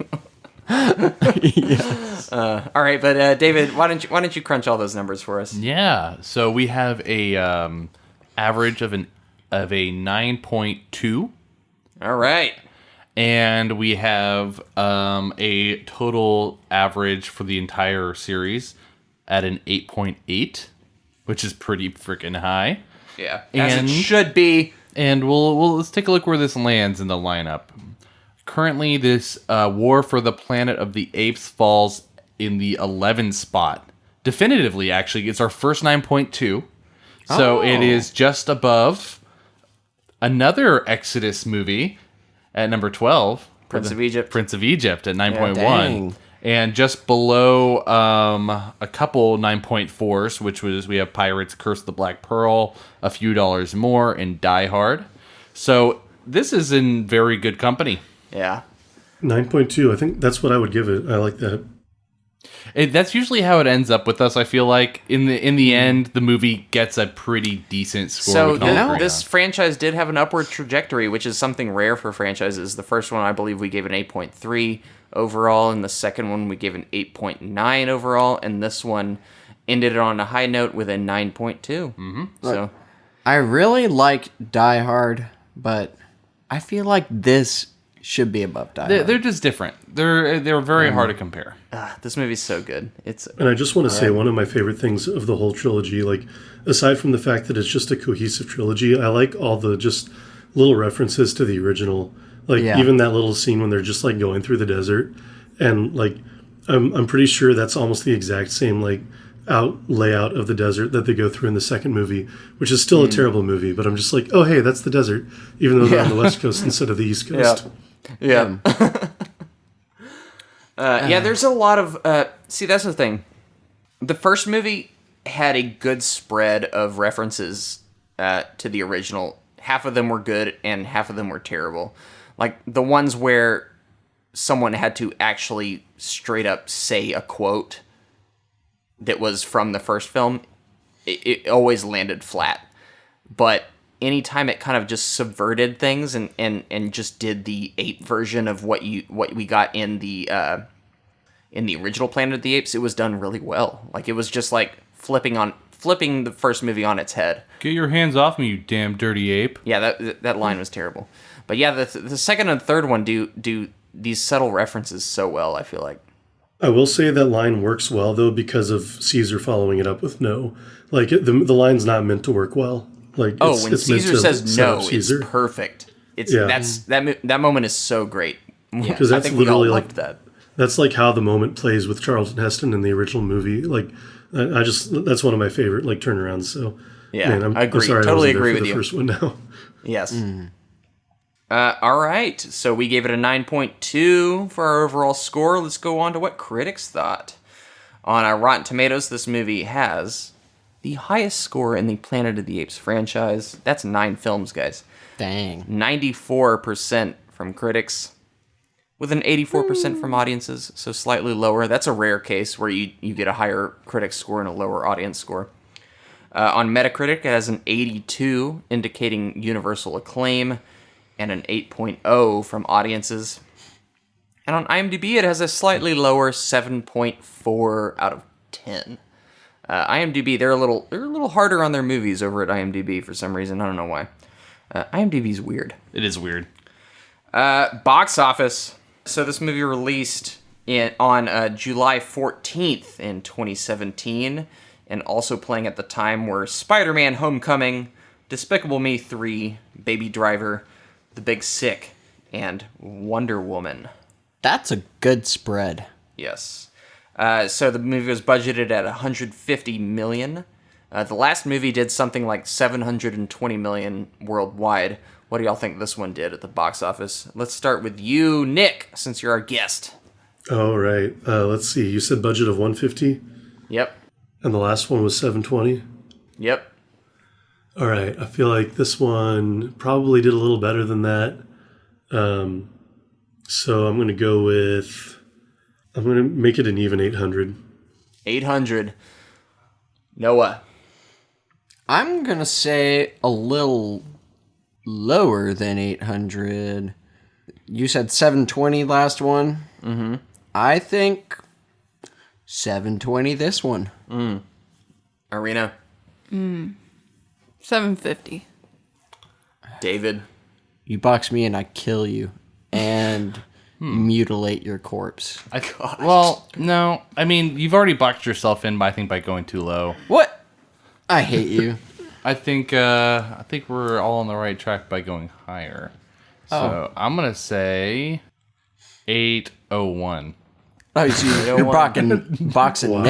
Yes. All right, but David, why don't you crunch all those numbers for us? Yeah. So we have a average of a 9.2. All right. And we have a total average for the entire series at an 8.8, which is pretty freaking high. Yeah, as it should be. And let's take a look where this lands in the lineup. Currently, this War for the Planet of the Apes falls in the 11th spot. Definitively, actually, it's our first 9.2. So it is just above another Exodus movie at number 12. Prince of Egypt. Prince of Egypt at 9.1. And just below a couple 9.4s, which we have Pirates, Curse of the Black Pearl, A Few Dollars More, and Die Hard. So this is in very good company. Yeah. 9.2, I think that's what I would give it. I like that. That's usually how it ends up with us. I feel like in the end, the movie gets a pretty decent score. So this franchise did have an upward trajectory, which is something rare for franchises. The first one, I believe, we gave an 8.3 overall, and the second one we gave an 8.9 overall, and this one ended on a high note with a 9.2. Mm-hmm. So I really like Die Hard, but I feel like this should be above Die Hard. They're just different. They're very hard to compare. This movie's so good. And I just want to say one of my favorite things of the whole trilogy, like aside from the fact that it's just a cohesive trilogy, I like all the just little references to the original. Like even that little scene when they're just like going through the desert, and like I'm pretty sure that's almost the exact same like layout of the desert that they go through in the second movie, which is still a terrible movie. But I'm just like, oh hey, that's the desert, even though they're on the West Coast instead of the East Coast. Yeah. There's a lot of see, that's the thing. The first movie had a good spread of references to the original. Half of them were good and half of them were terrible. Like the ones where someone had to actually straight up say a quote that was from the first film, it always landed flat. But anytime it kind of just subverted things and just did the ape version of what we got in the original Planet of the Apes, it was done really well. Like, it was just like flipping the first movie on its head. Get your hands off me, you damn dirty ape. Yeah, that line was terrible. But yeah, the second and third one do these subtle references so well, I feel like. I will say that line works well, though, because of Caesar following it up with no. Like, the line's not meant to work well. Like, when Caesar says no, it's perfect. That moment is so great. Because that's literally like that. That's like how the moment plays with Charlton Heston in the original movie. Like, that's one of my favorite like turnarounds. So yeah, man, I agree. I'm sorry, Totally I wasn't agree there for with the you. first one now. Yes. All right. So we gave it a 9.2 for our overall score. Let's go on to what critics thought. On our Rotten Tomatoes, this movie has the highest score in the Planet of the Apes franchise. That's 9 films, guys. Dang. 94% from critics, with an 84% from audiences, so slightly lower. That's a rare case where you get a higher critic score and a lower audience score. On Metacritic, it has an 82, indicating universal acclaim, and an 8.0 from audiences. And on IMDb, it has a slightly lower 7.4 out of 10. IMDb, they're a little harder on their movies over at IMDb for some reason. I don't know why. IMDb's weird. It is weird. Box office. So this movie released on July 14th in 2017, and also playing at the time were Spider-Man: Homecoming, Despicable Me 3, Baby Driver, The Big Sick, and Wonder Woman. That's a good spread. Yes. So the movie was budgeted at $150 million. The last movie did something like $720 million worldwide. What do y'all think this one did at the box office? Let's start with you, Nick, since you're our guest. All right. Let's see. You said budget of 150? Yep. And the last one was 720? Yep. All right. I feel like this one probably did a little better than that. So I'm going to go with... I'm going to make it an even 800. 800. Noah. I'm going to say a little lower than 800. You said 720 last one? Mm-hmm. I think 720 this one. Arena. 750. David. You box me and I kill you. And mutilate your corpse. Well, no. I mean, you've already boxed yourself in, I think, by going too low. What? I hate you. I think we're all on the right track by going higher. So I'm gonna say 801. Oh, so you're boxing Nick in. Boxing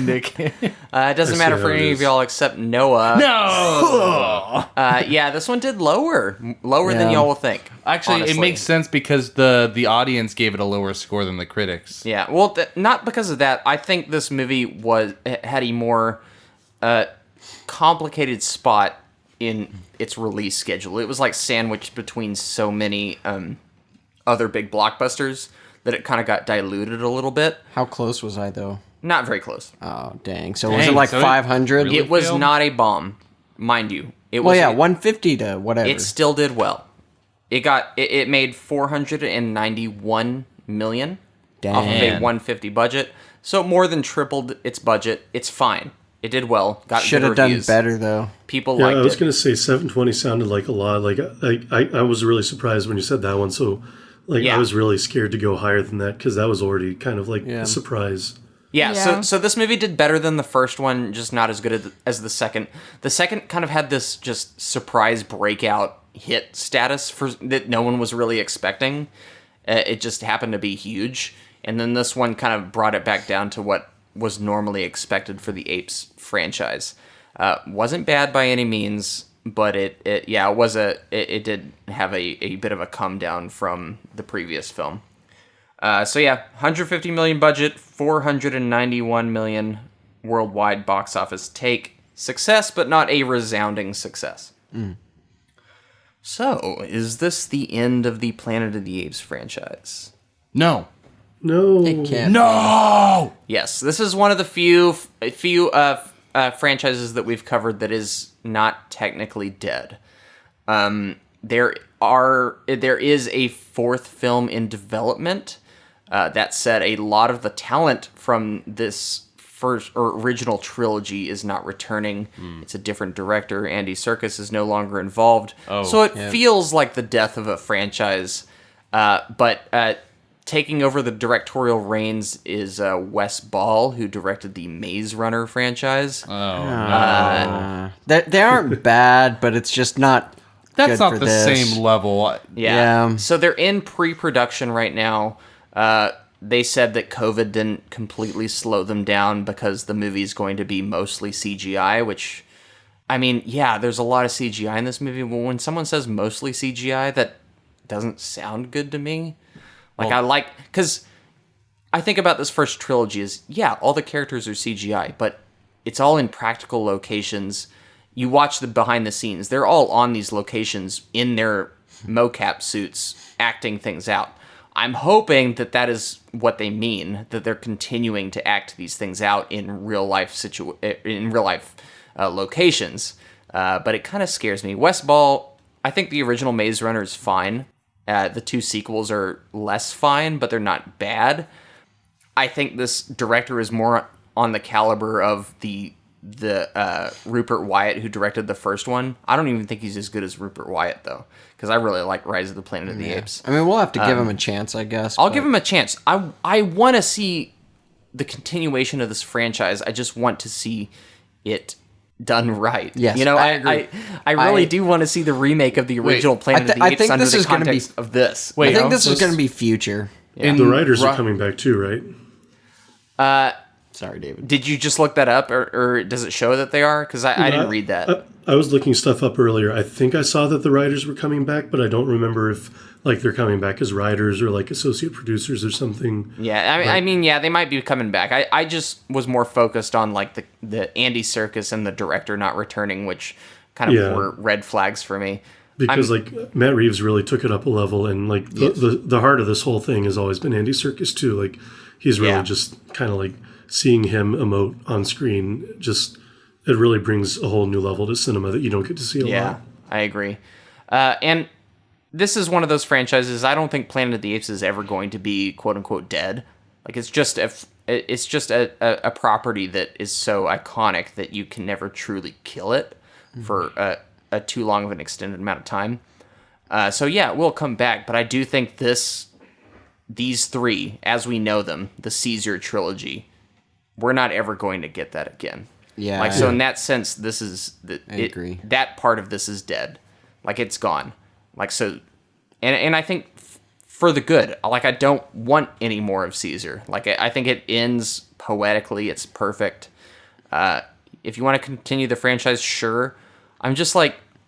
Nick. It doesn't matter for any of y'all except Noah. No. Yeah, this one did lower than y'all will think. Actually, honestly. It makes sense because the audience gave it a lower score than the critics. Yeah, well, not because of that. I think this movie had a more complicated spot in its release schedule. It was like sandwiched between so many other big blockbusters that it kind of got diluted a little bit. How close was I, though? Not very close. Oh, dang. So was it like 500? It was not a bomb, mind you. It was, well, yeah, 150 to whatever. It still did well. It made $491 million off of a 150 budget, so it more than tripled its budget. It's fine. It did well. Should have done better, though. People liked it. I was going to say 720 sounded like a lot. Like I was really surprised when you said that one. So I was really scared to go higher than that because that was already kind of like a surprise. Yeah. So this movie did better than the first one, just not as good as the second. The second kind of had this just surprise breakout hit status that no one was really expecting. It just happened to be huge. And then this one kind of brought it back down to what was normally expected for the Apes franchise. Wasn't bad by any means, but it did have a bit of a come down from the previous film. So yeah, 150 million budget, 491 million worldwide box office take. Success, but not a resounding success. So, is this the end of the Planet of the Apes franchise? No. No. It can't. No! Yes, this is one of the few franchises that we've covered that is not technically dead. There is a fourth film in development. That said, a lot of the talent from this first or original trilogy is not returning. It's a different director. Andy Serkis is no longer involved. So it feels like the death of a franchise. But taking over the directorial reins is Wes Ball, who directed the Maze Runner franchise. They aren't bad, but it's just not. That's good not for the this. same level. Yeah. So they're in pre-production right now. They said that COVID didn't completely slow them down because the movie's going to be mostly CGI, which, I mean, yeah, there's a lot of CGI in this movie, but when someone says mostly CGI, that doesn't sound good to me. Because I think about this first trilogy is, yeah, all the characters are CGI, but it's all in practical locations. You watch the behind the scenes. They're all on these locations in their mocap suits acting things out. I'm hoping that is what they mean, that they're continuing to act these things out in real life locations. But it kind of scares me. Wes Ball, I think the original Maze Runner is fine. The two sequels are less fine, but they're not bad. I think this director is more on the caliber of the Rupert Wyatt who directed the first one. I don't even think he's as good as Rupert Wyatt, though, because I really like Rise of the Planet of the Apes. I mean, we'll have to give him a chance, I guess. I'll give him a chance. I want to see the continuation of this franchise. I just want to see it done right. Yes, you know, I agree. I really do want to see the remake of the original Planet of the Apes under the context of this. I think this is going to be future. Yeah. The writers are coming back too, right? Sorry, David. Did you just look that up, or does it show that they are? Because I didn't read that. I was looking stuff up earlier. I think I saw that the writers were coming back, but I don't remember if they're coming back as writers or associate producers or something. Yeah, I mean, they might be coming back. I just was more focused on the Andy Serkis and the director not returning, which kind of were red flags for me. Because Matt Reeves really took it up a level, and the heart of this whole thing has always been Andy Serkis too. He's really just kind of seeing him emote on screen, it really brings a whole new level to cinema that you don't get to see a lot. Yeah, I agree. And this is one of those franchises. I don't think Planet of the Apes is ever going to be quote unquote dead. It's just a property that is so iconic that you can never truly kill it for a too long of an extended amount of time. So yeah, we'll come back, but I do think these three, as we know them, the Caesar trilogy, we're not ever going to get that again. Yeah. So in that sense, this is I agree. That part of this is dead. It's gone. So, and I think for the good. I don't want any more of Caesar. I think it ends poetically. It's perfect. If you want to continue the franchise, sure. I'm just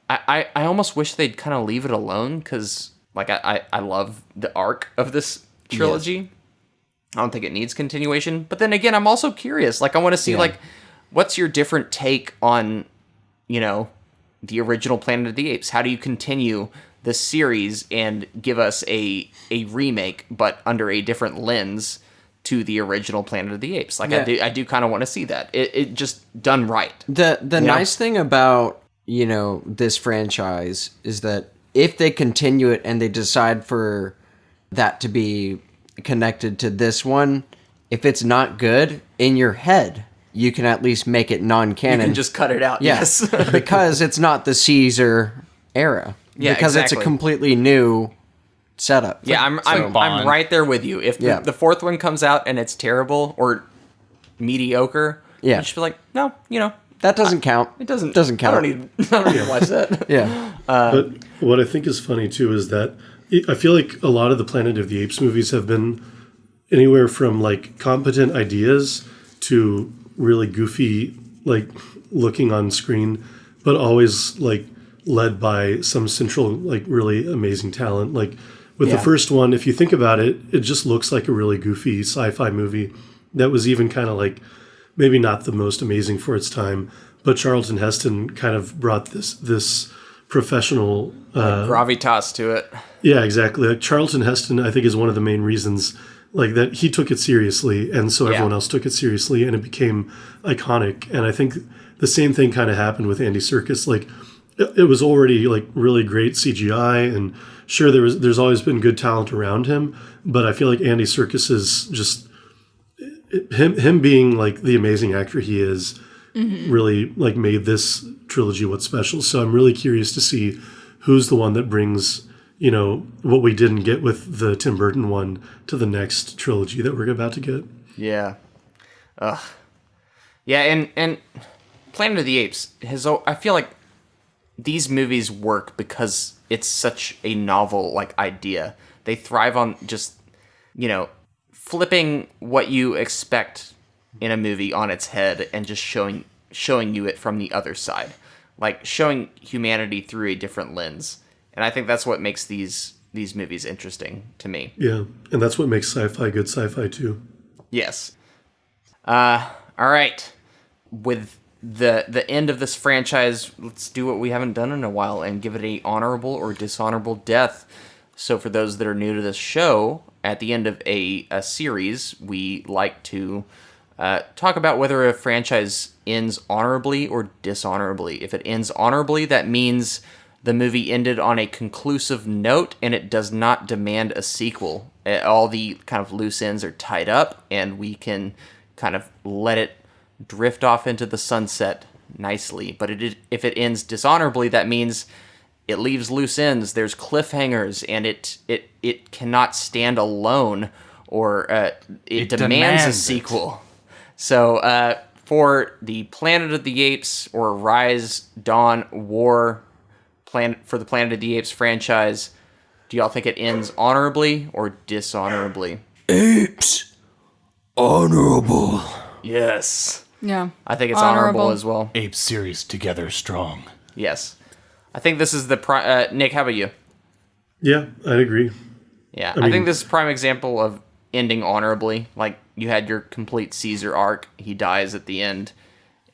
I almost wish they'd kind of leave it alone, because I love the arc of this trilogy. Yes. I don't think it needs continuation. But then again, I'm also curious. I want to see what's your different take on, the original Planet of the Apes? How do you continue the series and give us a remake, but under a different lens to the original Planet of the Apes? I do kind of want to see that. It just done right. The nice thing about, this franchise is that if they continue it and they decide for that to be connected to this one, if it's not good, in your head, you can at least make it non-canon. You can just cut it out. Yes. Because it's not the Caesar era. Yeah, because exactly. It's a completely new setup. Yeah, I'm right there with you. If the fourth one comes out and it's terrible or mediocre, you should be like, no, that doesn't count. It doesn't count. I don't need to watch that. Yeah. But what I think is funny too is that I feel like a lot of the Planet of the Apes movies have been anywhere from competent ideas to really goofy looking on screen, but always led by some central really amazing talent. With the first one, if you think about it, it just looks like a really goofy sci-fi movie that was even kind of maybe not the most amazing for its time, but Charlton Heston kind of brought this professional gravitas to it. Yeah, exactly. Like Charlton Heston, I think, is one of the main reasons like that he took it seriously, and so everyone else took it seriously, and it became iconic. And I think the same thing kind of happened with Andy Serkis. Like it was already like really great CGI, and sure there's always been good talent around him, but I feel like Andy Serkis is just him being like the amazing actor he is. Really like made this trilogy what's special. So I'm really curious to see who's the one that brings, you know, what we didn't get with the Tim Burton one to the next trilogy that we're about to get. Yeah. Yeah, and Planet of the Apes I feel like these movies work because it's such a novel like idea. They thrive on just, you know, flipping what you expect in a movie on its head and just showing you it from the other side, like showing humanity through a different lens. And I think that's what makes these movies interesting to me. Yeah, and that's what makes sci-fi good sci-fi too. Yes. All right. With the end of this franchise, let's do what we haven't done in a while and give it a honorable or dishonorable death. So for those that are new to this show, at the end of a series, we like to talk about whether a franchise ends honorably or dishonorably. If it ends honorably, that means the movie ended on a conclusive note and it does not demand a sequel. All the kind of loose ends are tied up and we can kind of let it drift off into the sunset nicely. But if it ends dishonorably, that means it leaves loose ends. There's cliffhangers and it cannot stand alone, or it demands a sequel. So for the Planet of the Apes or Rise, Dawn, War, for the Planet of the Apes franchise, do y'all think it ends honorably or dishonorably? Apes. Honorable. Yes. Yeah. I think it's honorable as well. Apes series together strong. Yes. I think this is the Nick, how about you? Yeah, I'd agree. Yeah, I think this is a prime example of ending honorably. Like, you had your complete Caesar arc. He dies at the end,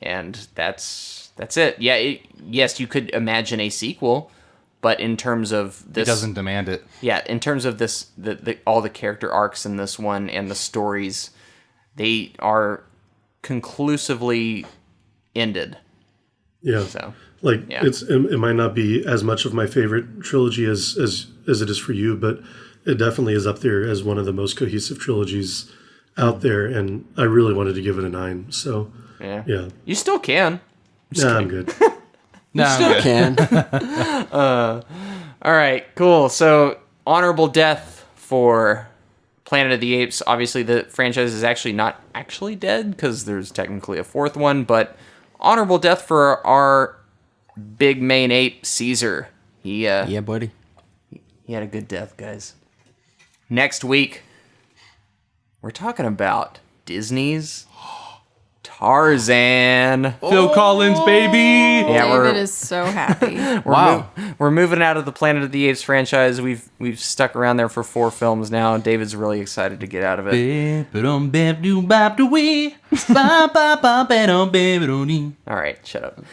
and that's it. Yeah, yes, you could imagine a sequel, but in terms of this, it doesn't demand it. Yeah, in terms of this, all the character arcs in this one and the stories, they are conclusively ended. Yeah. So, it might not be as much of my favorite trilogy as it is for you, but it definitely is up there as one of the most cohesive trilogies out there, and I really wanted to give it a 9. So yeah. You still can. I'm good. You still can. All right, cool. So honorable death for Planet of the Apes. Obviously, the franchise is actually not actually dead because there's technically a fourth one, but honorable death for our big main ape, Caesar. Yeah, buddy. He had a good death, guys. Next week, we're talking about Disney's Tarzan. Phil Collins, baby. Yeah, David is so happy. We're moving out of the Planet of the Apes franchise. We've stuck around there for 4 films now. David's really excited to get out of it. All right, shut up.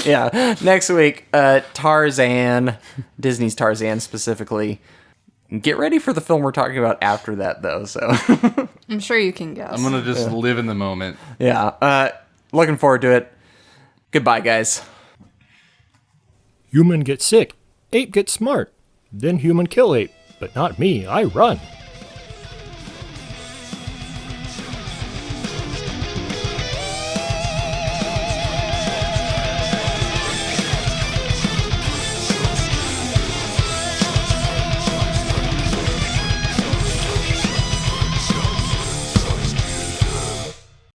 Yeah, next week, Tarzan, Disney's Tarzan specifically. Get ready for the film we're talking about after that, though. So I'm sure you can guess. I'm gonna just live in the moment. Yeah, looking forward to it. Goodbye, guys. Human gets sick, ape gets smart, then human kill ape, but not me, I run.